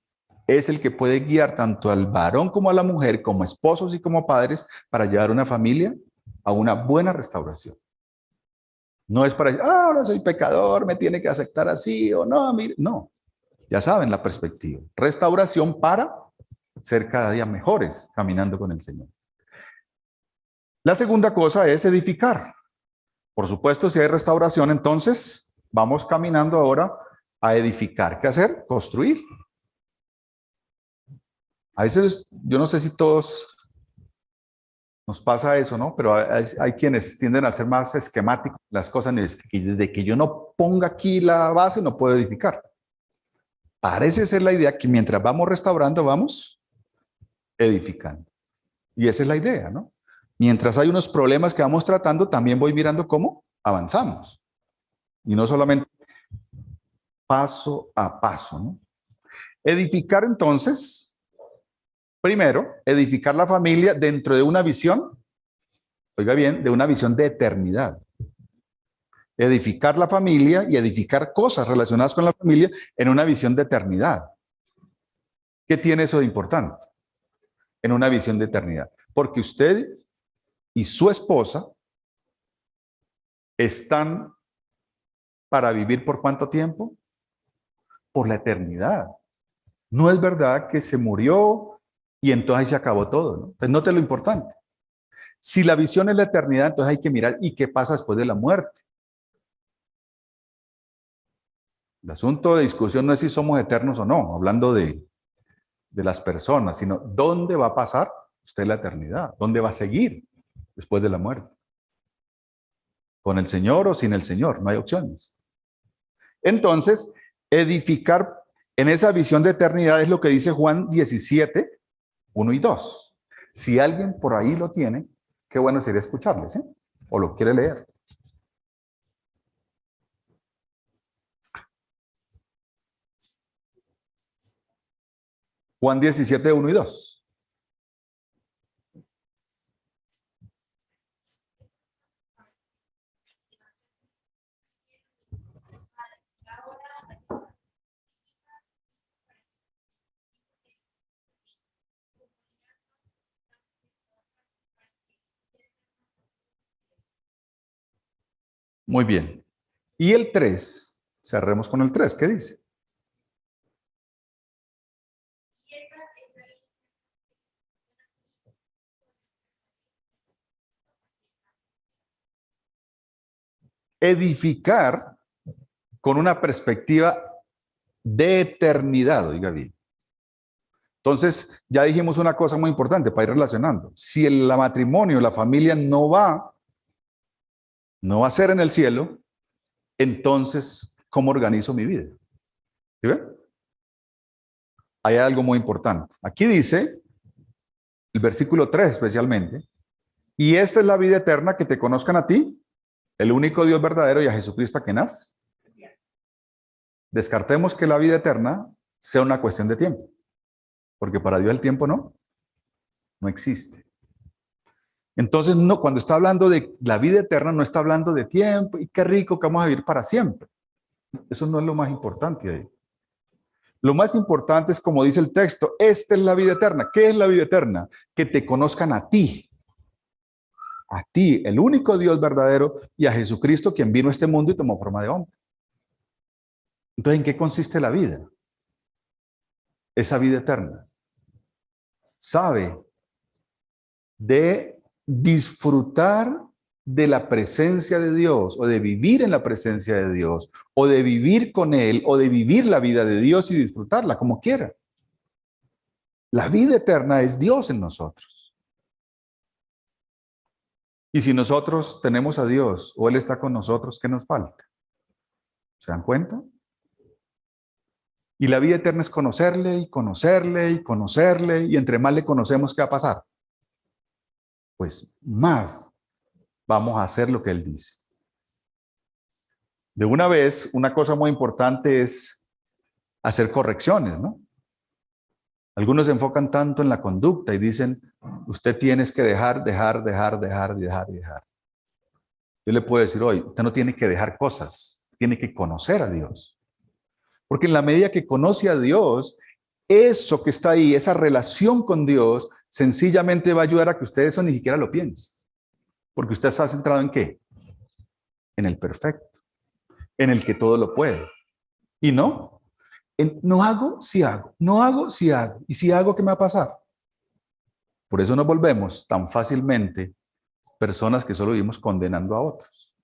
es el que puede guiar tanto al varón como a la mujer, como esposos y como padres, para llevar una familia a una buena restauración. No es para decir, ahora soy pecador, me tiene que aceptar así o no, mire, no. Ya saben la perspectiva. Restauración para ser cada día mejores caminando con el Señor. La segunda cosa es edificar. Por supuesto, si hay restauración, entonces vamos caminando ahora a edificar. ¿Qué hacer? Construir. A veces, yo no sé si todos nos pasa eso, ¿no? Pero hay quienes tienden a ser más esquemáticos las cosas, y desde que yo no ponga aquí la base, no puedo edificar. Parece ser la idea que mientras vamos restaurando, vamos edificando. Y esa es la idea, ¿no? Mientras hay unos problemas que vamos tratando, también voy mirando cómo avanzamos. Y no solamente paso a paso, ¿no? Edificar entonces, primero, edificar la familia dentro de una visión, oiga bien, de una visión de eternidad. Edificar la familia y edificar cosas relacionadas con la familia en una visión de eternidad. ¿Qué tiene eso de importante? En una visión de eternidad. Porque usted y su esposa están para vivir ¿por cuánto tiempo? Por la eternidad. No es verdad que se murió y entonces ahí se acabó todo, ¿no? Entonces note lo importante. Si la visión es la eternidad, entonces hay que mirar ¿y qué pasa después de la muerte? El asunto de discusión no es si somos eternos o no, hablando de las personas, sino dónde va a pasar usted la eternidad, dónde va a seguir después de la muerte. Con el Señor o sin el Señor, no hay opciones. Entonces, edificar en esa visión de eternidad es lo que dice Juan 17, 1 y 2. Si alguien por ahí lo tiene, qué bueno sería escucharle, ¿sí? O lo quiere leer. Juan 17, 1 y 2. Muy bien. Y el 3, cerremos con el 3, ¿qué dice? Edificar con una perspectiva de eternidad, oiga bien. Entonces, ya dijimos una cosa muy importante para ir relacionando. Si el matrimonio, la familia no va a ser en el cielo, entonces, ¿cómo organizo mi vida? ¿Sí ve? Hay algo muy importante. Aquí dice, el versículo 3 especialmente, y esta es la vida eterna, que te conozcan a ti, el único Dios verdadero, y a Jesucristo a quien has. Descartemos que la vida eterna sea una cuestión de tiempo, porque para Dios el tiempo no existe. Entonces, no, cuando está hablando de la vida eterna, no está hablando de tiempo, y qué rico que vamos a vivir para siempre. Eso no es lo más importante ahí. Lo más importante es, como dice el texto, esta es la vida eterna. ¿Qué es la vida eterna? Que te conozcan a ti, el único Dios verdadero, y a Jesucristo, quien vino a este mundo y tomó forma de hombre. Entonces, ¿en qué consiste la vida? Esa vida eterna. Sabe de disfrutar de la presencia de Dios, o de vivir en la presencia de Dios, o de vivir con Él, o de vivir la vida de Dios y disfrutarla como quiera. La vida eterna es Dios en nosotros. Y si nosotros tenemos a Dios, o Él está con nosotros, ¿qué nos falta? ¿Se dan cuenta? Y la vida eterna es conocerle, y conocerle, y conocerle, y entre más le conocemos, ¿qué va a pasar? Pues más vamos a hacer lo que Él dice. De una vez, una cosa muy importante es hacer correcciones, ¿no? Algunos se enfocan tanto en la conducta y dicen, usted tiene que dejar. Yo le puedo decir hoy, usted no tiene que dejar cosas, tiene que conocer a Dios. Porque en la medida que conoce a Dios, eso que está ahí, esa relación con Dios, sencillamente va a ayudar a que usted eso ni siquiera lo piense. Porque usted está centrado ¿en qué? En el perfecto, en el que todo lo puede. Y no, no hago, si hago, no hago, si hago. Y si hago, ¿qué me va a pasar? Por eso nos volvemos tan fácilmente personas que solo vivimos condenando a otros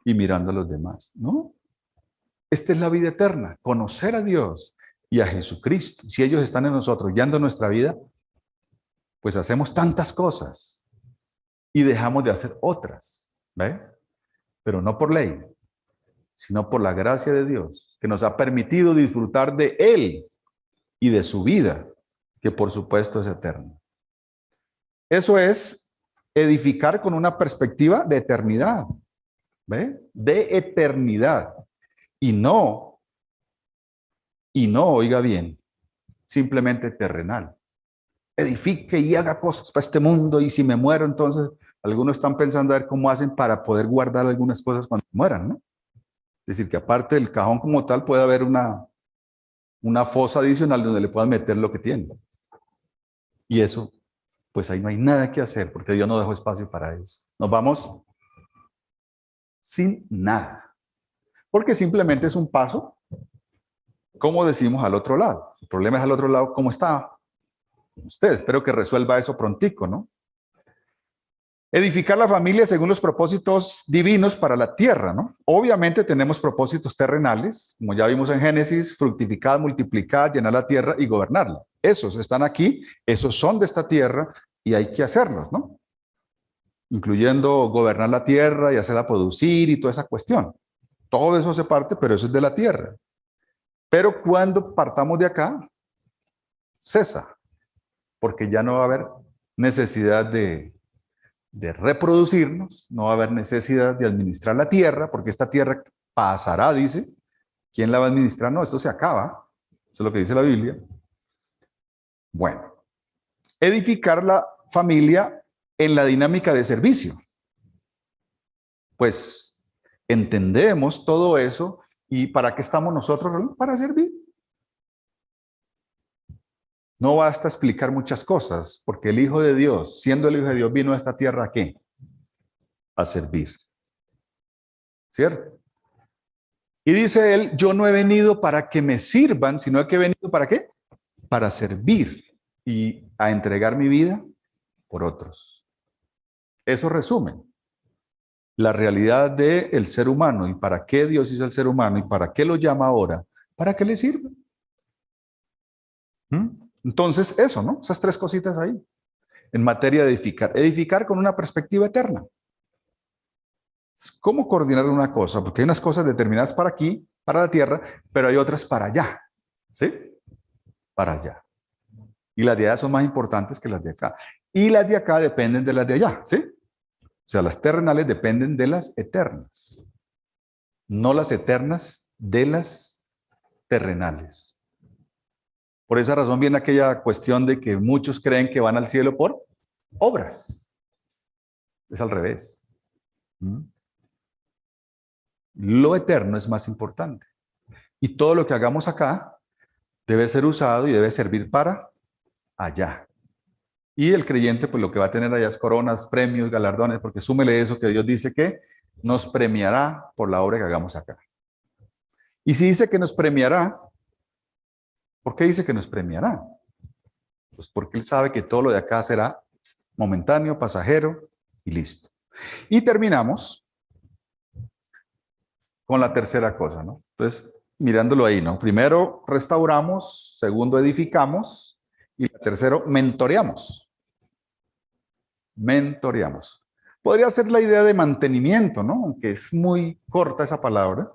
y mirando a los demás, ¿no? Esta es la vida eterna, conocer a Dios y a Jesucristo. Si ellos están en nosotros, guiando nuestra vida, pues hacemos tantas cosas y dejamos de hacer otras, ¿ve? Pero no por ley, sino por la gracia de Dios, que nos ha permitido disfrutar de Él y de su vida, que por supuesto es eterna. Eso es edificar con una perspectiva de eternidad, ¿ve? De eternidad. Y no, oiga bien, simplemente terrenal. Edifique y haga cosas para este mundo, y si me muero, entonces algunos están pensando a ver cómo hacen para poder guardar algunas cosas cuando mueran, ¿no? Es decir, que aparte del cajón como tal, puede haber una fosa adicional donde le puedan meter lo que tiene. Y eso, pues ahí no hay nada que hacer, porque Dios no dejó espacio para eso. Nos vamos sin nada. Porque simplemente es un paso, como decimos, al otro lado. El problema es al otro lado, ¿cómo está usted? Espero que resuelva eso prontico, ¿no? Edificar la familia según los propósitos divinos para la tierra, ¿no? Obviamente tenemos propósitos terrenales, como ya vimos en Génesis: fructificar, multiplicar, llenar la tierra y gobernarla. Esos están aquí, esos son de esta tierra y hay que hacerlos, ¿no? Incluyendo gobernar la tierra y hacerla producir y toda esa cuestión. Todo eso hace parte, pero eso es de la tierra. Pero cuando partamos de acá, cesa, porque ya no va a haber necesidad de reproducirnos, no va a haber necesidad de administrar la tierra, porque esta tierra pasará, dice. ¿Quién la va a administrar? No, esto se acaba. Eso es lo que dice la Biblia. Bueno, edificar la familia en la dinámica de servicio. Pues entendemos todo eso. ¿Y para qué estamos nosotros? Para servir. No basta explicar muchas cosas, porque el Hijo de Dios, siendo el Hijo de Dios, vino a esta tierra ¿a qué? A servir. ¿cierto? Y dice él, yo no he venido para que me sirvan, sino que he venido ¿para qué? Para servir y a entregar mi vida por otros. Eso resume la realidad del ser humano y para qué Dios hizo el ser humano y para qué lo llama ahora, para qué le sirve. Entonces, eso, ¿no? Esas tres cositas ahí. En materia de edificar. Edificar con una perspectiva eterna. ¿Cómo coordinar una cosa? Porque hay unas cosas determinadas para aquí, para la tierra, pero hay otras para allá. ¿Sí? Para allá. Y las de allá son más importantes que las de acá. Y las de acá dependen de las de allá. ¿Sí? O sea, las terrenales dependen de las eternas. No las eternas de las terrenales. Por esa razón viene aquella cuestión de que muchos creen que van al cielo por obras. Es al revés. Lo eterno es más importante. Y todo lo que hagamos acá debe ser usado y debe servir para allá. Y el creyente, pues lo que va a tener allá es coronas, premios, galardones, porque súmele eso que Dios dice que nos premiará por la obra que hagamos acá. Y si dice que nos premiará, ¿por qué dice que nos premiará? Pues porque Él sabe que todo lo de acá será momentáneo, pasajero y listo. Y terminamos con la tercera cosa, ¿no? Entonces, mirándolo ahí, ¿no? Primero, restauramos. Segundo, edificamos. Y tercero, mentoreamos. Mentoreamos. Podría ser la idea de mantenimiento, ¿no? Aunque es muy corta esa palabra.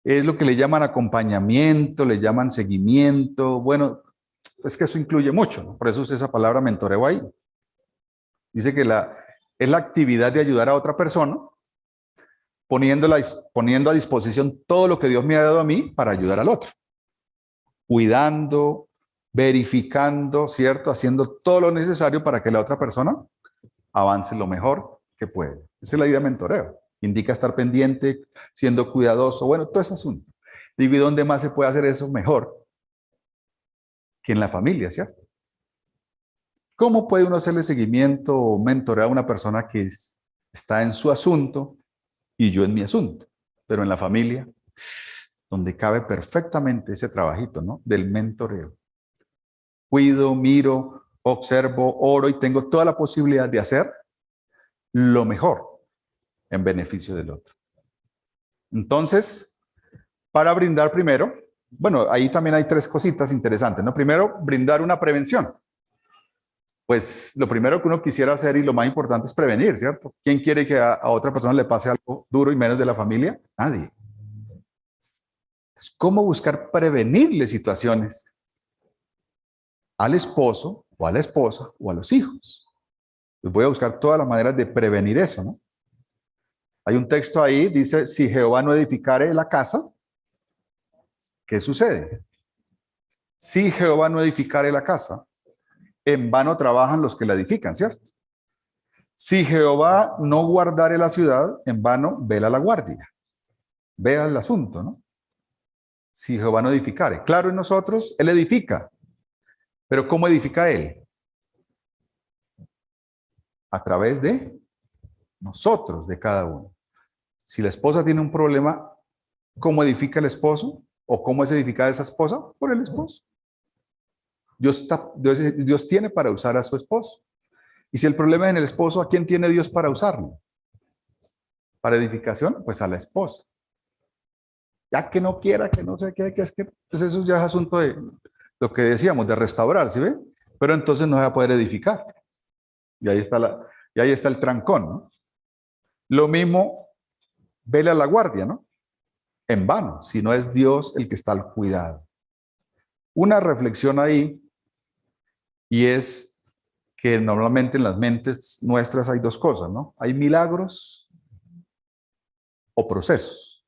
Es lo que le llaman acompañamiento, le llaman seguimiento. Bueno, es que eso incluye mucho, ¿no? Por eso usa esa palabra mentoreo ahí. Dice que es la actividad de ayudar a otra persona, poniendo a disposición todo lo que Dios me ha dado a mí para ayudar al otro. Cuidando, verificando, ¿cierto? Haciendo todo lo necesario para que la otra persona avance lo mejor que puede. Esa es la idea de mentoreo. Indica estar pendiente, siendo cuidadoso, bueno, todo ese asunto. Digo, ¿y dónde más se puede hacer eso mejor que en la familia, ¿cierto? ¿Cómo puede uno hacerle seguimiento o mentorear a una persona que está en su asunto y yo en mi asunto? Pero en la familia, donde cabe perfectamente ese trabajito, ¿no? Del mentoreo. Cuido, miro, observo, oro y tengo toda la posibilidad de hacer lo mejor en beneficio del otro. Entonces, para brindar primero, bueno, ahí también hay tres cositas interesantes, ¿no? Primero, brindar una prevención. Pues lo primero que uno quisiera hacer y lo más importante es prevenir, ¿cierto? ¿Quién quiere que a otra persona le pase algo duro y menos de la familia? Nadie. ¿Cómo buscar prevenirle situaciones al esposo o a la esposa o a los hijos? Pues voy a buscar todas las maneras de prevenir eso, ¿no? Hay un texto ahí, dice, si Jehová no edificare la casa, ¿qué sucede? Si Jehová no edificare la casa, en vano trabajan los que la edifican, ¿cierto? Si Jehová no guardare la ciudad, en vano vela la guardia. Vea el asunto, ¿no? Si Jehová no edificare. Claro, en nosotros, Él edifica. Pero ¿cómo edifica Él? A través de nosotros, de cada uno. Si la esposa tiene un problema, ¿cómo edifica el esposo? ¿O cómo es edificada esa esposa? Por el esposo. Dios tiene para usar a su esposo. Y si el problema es en el esposo, ¿a quién tiene Dios para usarlo? Para edificación, pues a la esposa. Ya que no quiera, que no sé qué, que es que, pues eso ya es asunto de lo que decíamos, de restaurar, ¿sí ve? Pero entonces no se va a poder edificar. Y ahí está el trancón, ¿no? Lo mismo, vele a la guardia, ¿no? En vano, si no es Dios el que está al cuidado. Una reflexión ahí, y es que normalmente en las mentes nuestras hay dos cosas, ¿no? Hay milagros o procesos.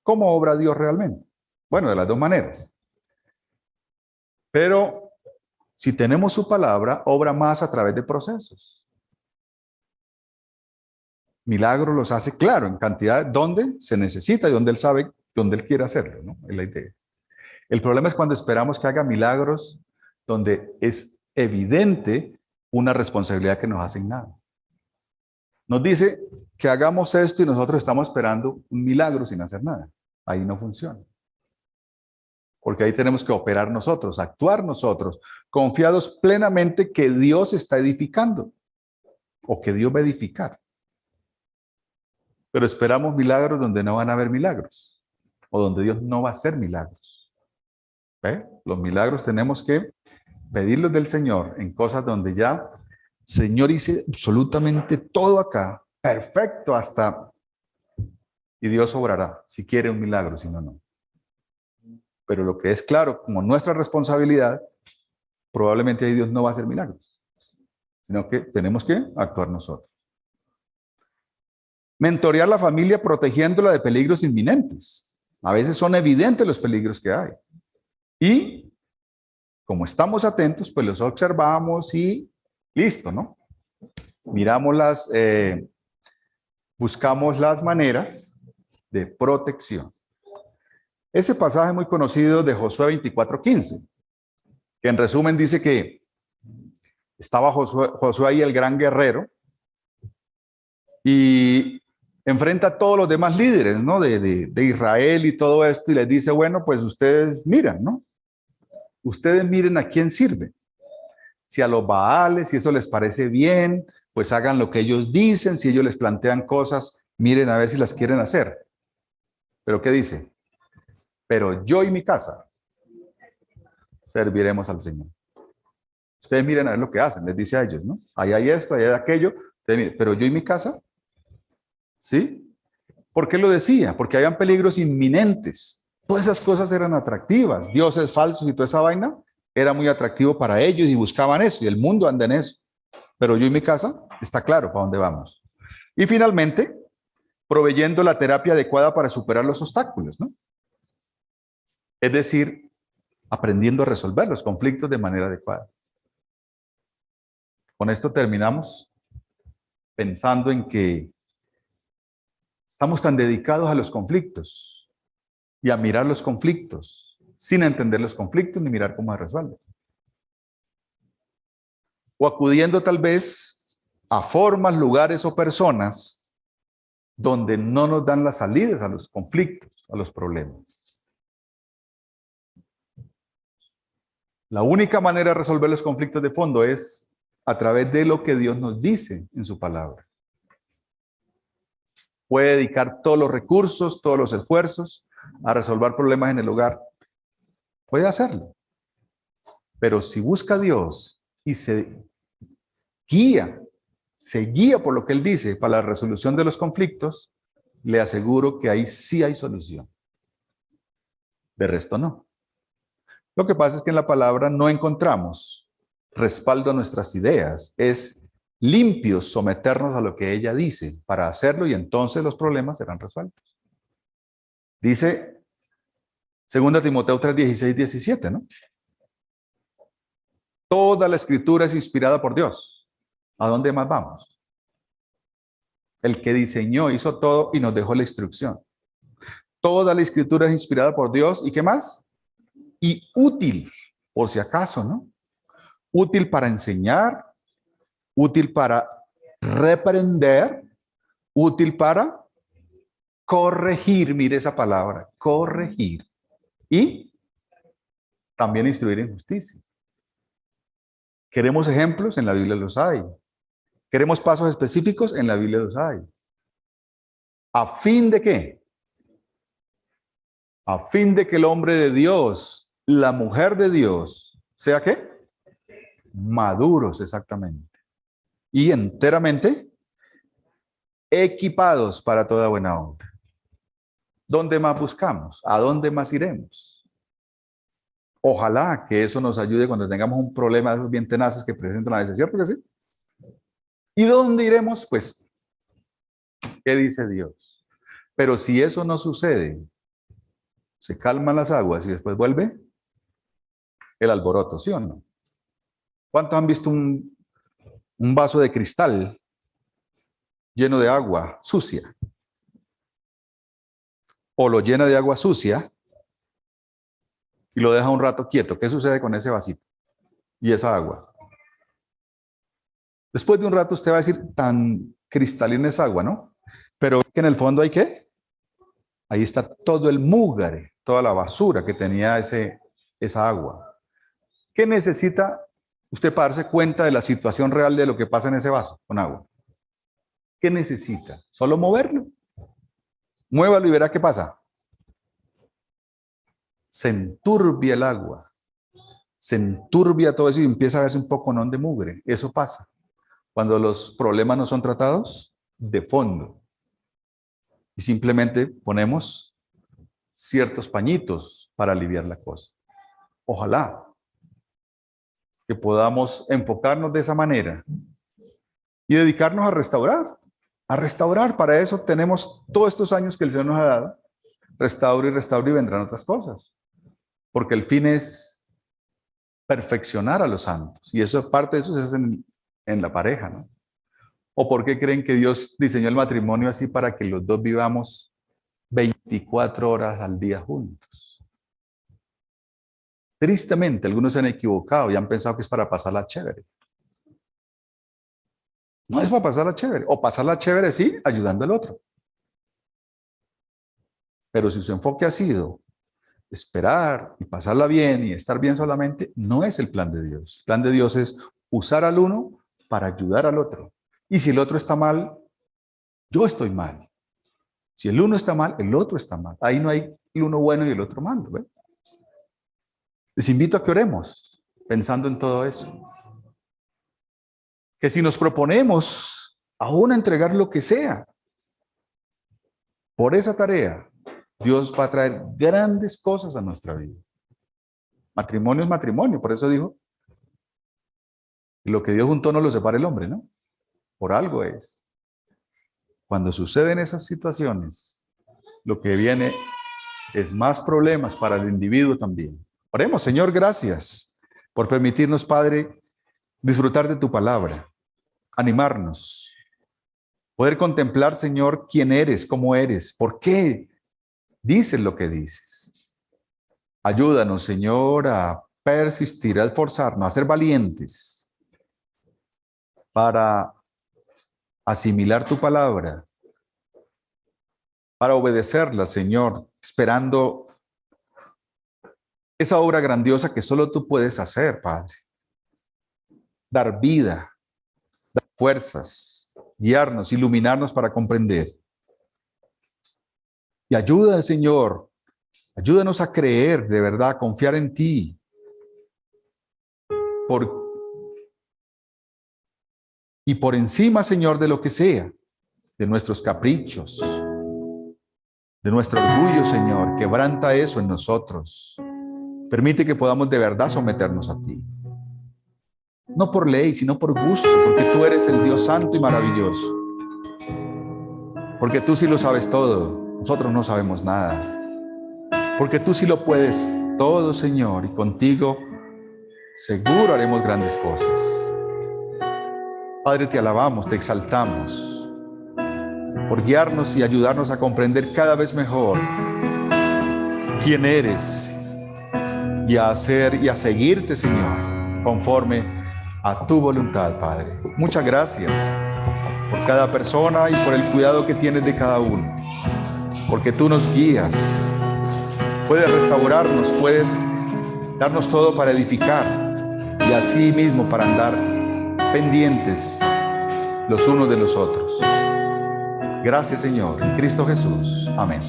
¿Cómo obra Dios realmente? Bueno, de las dos maneras. Pero si tenemos su palabra, obra más a través de procesos. Milagros los hace, claro, en cantidad donde se necesita y donde Él sabe, donde Él quiere hacerlo, ¿no? Es la idea. El problema es cuando esperamos que haga milagros donde es evidente una responsabilidad que nos ha asignado. Nos dice que hagamos esto y nosotros estamos esperando un milagro sin hacer nada. Ahí no funciona. Porque ahí tenemos que operar nosotros, actuar nosotros, confiados plenamente que Dios está edificando o que Dios va a edificar. Pero esperamos milagros donde no van a haber milagros o donde Dios no va a hacer milagros. ¿Ve? Los milagros tenemos que pedirlos del Señor en cosas donde ya, Señor, hice absolutamente todo acá, perfecto hasta, y Dios obrará, si quiere un milagro, si no, no. Pero lo que es claro, como nuestra responsabilidad, probablemente ahí Dios no va a hacer milagros, sino que tenemos que actuar nosotros. Mentorear la familia protegiéndola de peligros inminentes. A veces son evidentes los peligros que hay. Y como estamos atentos, pues los observamos y listo, ¿no? Miramos buscamos las maneras de protección. Ese pasaje muy conocido de Josué 24:15, que en resumen dice que estaba Josué ahí, el gran guerrero, y enfrenta a todos los demás líderes, ¿no? de Israel y todo esto, y les dice, bueno, pues ustedes miran, ¿no? Ustedes miren a quién sirve. Si a los Baales, si eso les parece bien, pues hagan lo que ellos dicen. Si ellos les plantean cosas, miren a ver si las quieren hacer. ¿Pero qué dice? Pero yo y mi casa serviremos al Señor. Ustedes miren a ver lo que hacen, les dice a ellos, ¿no? Ahí hay esto, ahí hay aquello. Ustedes miren, pero yo y mi casa, ¿sí? ¿Por qué lo decía? Porque habían peligros inminentes. Todas esas cosas eran atractivas. Dioses falsos y toda esa vaina era muy atractivo para ellos y buscaban eso. Y el mundo anda en eso. Pero yo y mi casa, está claro para dónde vamos. Y finalmente, proveyendo la terapia adecuada para superar los obstáculos, ¿no? Es decir, aprendiendo a resolver los conflictos de manera adecuada. Con esto terminamos pensando en que estamos tan dedicados a los conflictos y a mirar los conflictos, sin entender los conflictos ni mirar cómo se resuelven. O acudiendo tal vez a formas, lugares o personas donde no nos dan las salidas a los conflictos, a los problemas. La única manera de resolver los conflictos de fondo es a través de lo que Dios nos dice en su palabra. Puede dedicar todos los recursos, todos los esfuerzos a resolver problemas en el hogar. Puede hacerlo. Pero si busca a Dios y se guía por lo que Él dice para la resolución de los conflictos, le aseguro que ahí sí hay solución. De resto no. Lo que pasa es que en la palabra no encontramos respaldo a nuestras ideas. Es limpio someternos a lo que ella dice para hacerlo y entonces los problemas serán resueltos. Dice 2 Timoteo 3:16-17, ¿no? Toda la escritura es inspirada por Dios. ¿A dónde más vamos? El que diseñó, hizo todo y nos dejó la instrucción. Toda la escritura es inspirada por Dios. ¿Y qué más? Y útil, por si acaso, ¿no? Útil para enseñar, útil para reprender, útil para corregir. Mire esa palabra, corregir. Y también instruir en justicia. ¿Queremos ejemplos? En la Biblia los hay. ¿Queremos pasos específicos? En la Biblia los hay. ¿A fin de qué? A fin de que el hombre de Dios, la mujer de Dios, ¿sea qué? Maduros, exactamente. Y enteramente equipados para toda buena obra. ¿Dónde más buscamos? ¿A dónde más iremos? Ojalá que eso nos ayude cuando tengamos un problema de esos bien tenaces que presentan a veces, ¿cierto que sí? ¿Y dónde iremos? Pues, ¿qué dice Dios? Pero si eso no sucede, se calman las aguas y después vuelve el alboroto, ¿sí o no? ¿Cuántos han visto un vaso de cristal lleno de agua sucia? O lo llena de agua sucia y lo deja un rato quieto. ¿Qué sucede con ese vasito y esa agua? Después de un rato usted va a decir, tan cristalina es agua, ¿no? Pero que en el fondo hay ¿qué? Ahí está todo el mugre, toda la basura que tenía esa agua. ¿Qué necesita usted para darse cuenta de la situación real de lo que pasa en ese vaso con agua? ¿Qué necesita? Solo moverlo. Muévalo y verá qué pasa. Se enturbia el agua. Se enturbia todo eso y empieza a verse un poco de mugre. Eso pasa cuando los problemas no son tratados de fondo. Y simplemente ponemos ciertos pañitos para aliviar la cosa. Ojalá que podamos enfocarnos de esa manera y dedicarnos a restaurar. A restaurar, para eso tenemos todos estos años que el Señor nos ha dado. Restaure y vendrán otras cosas. Porque el fin es perfeccionar a los santos. Y eso, parte de eso se hace en la pareja, ¿no? ¿O por qué creen que Dios diseñó el matrimonio así para que los dos vivamos 24 horas al día juntos? Tristemente, algunos se han equivocado y han pensado que es para pasarla chévere. No es para pasarla chévere. O pasarla chévere, sí, ayudando al otro. Pero si su enfoque ha sido esperar y pasarla bien y estar bien solamente, no es el plan de Dios. El plan de Dios es usar al uno para ayudar al otro. Y si el otro está mal, yo estoy mal. Si el uno está mal, el otro está mal. Ahí no hay el uno bueno y el otro malo, ¿ve? Les invito a que oremos pensando en todo eso. Que si nos proponemos aún entregar lo que sea por esa tarea, Dios va a traer grandes cosas a nuestra vida. Matrimonio es matrimonio, por eso dijo, lo que Dios juntó no lo separa el hombre, ¿no? Por algo es. Cuando suceden esas situaciones, lo que viene es más problemas para el individuo también. Oremos, Señor, gracias por permitirnos, Padre, disfrutar de tu palabra, animarnos, poder contemplar, Señor, quién eres, cómo eres, por qué dices lo que dices. Ayúdanos, Señor, a persistir, a esforzarnos, a ser valientes para asimilar tu palabra, para obedecerla, Señor, esperando esa obra grandiosa que solo tú puedes hacer, Padre. Dar vida, dar fuerzas, guiarnos, iluminarnos para comprender. Y ayuda, Señor, ayúdanos a creer de verdad, a confiar en ti. Y por encima, Señor, de lo que sea, de nuestros caprichos, de nuestro orgullo, Señor, quebranta eso en nosotros. Permite que podamos de verdad someternos a ti. No por ley, sino por gusto, porque tú eres el Dios santo y maravilloso. Porque tú sí lo sabes todo, nosotros no sabemos nada. Porque tú sí lo puedes todo, Señor, y contigo seguro haremos grandes cosas. Padre, te alabamos, te exaltamos por guiarnos y ayudarnos a comprender cada vez mejor quién eres y a hacer y a seguirte, Señor, conforme a tu voluntad, Padre. Muchas gracias por cada persona y por el cuidado que tienes de cada uno, porque tú nos guías, puedes restaurarnos, puedes darnos todo para edificar y así mismo para andar pendientes los unos de los otros. Gracias, Señor, en Cristo Jesús. Amén.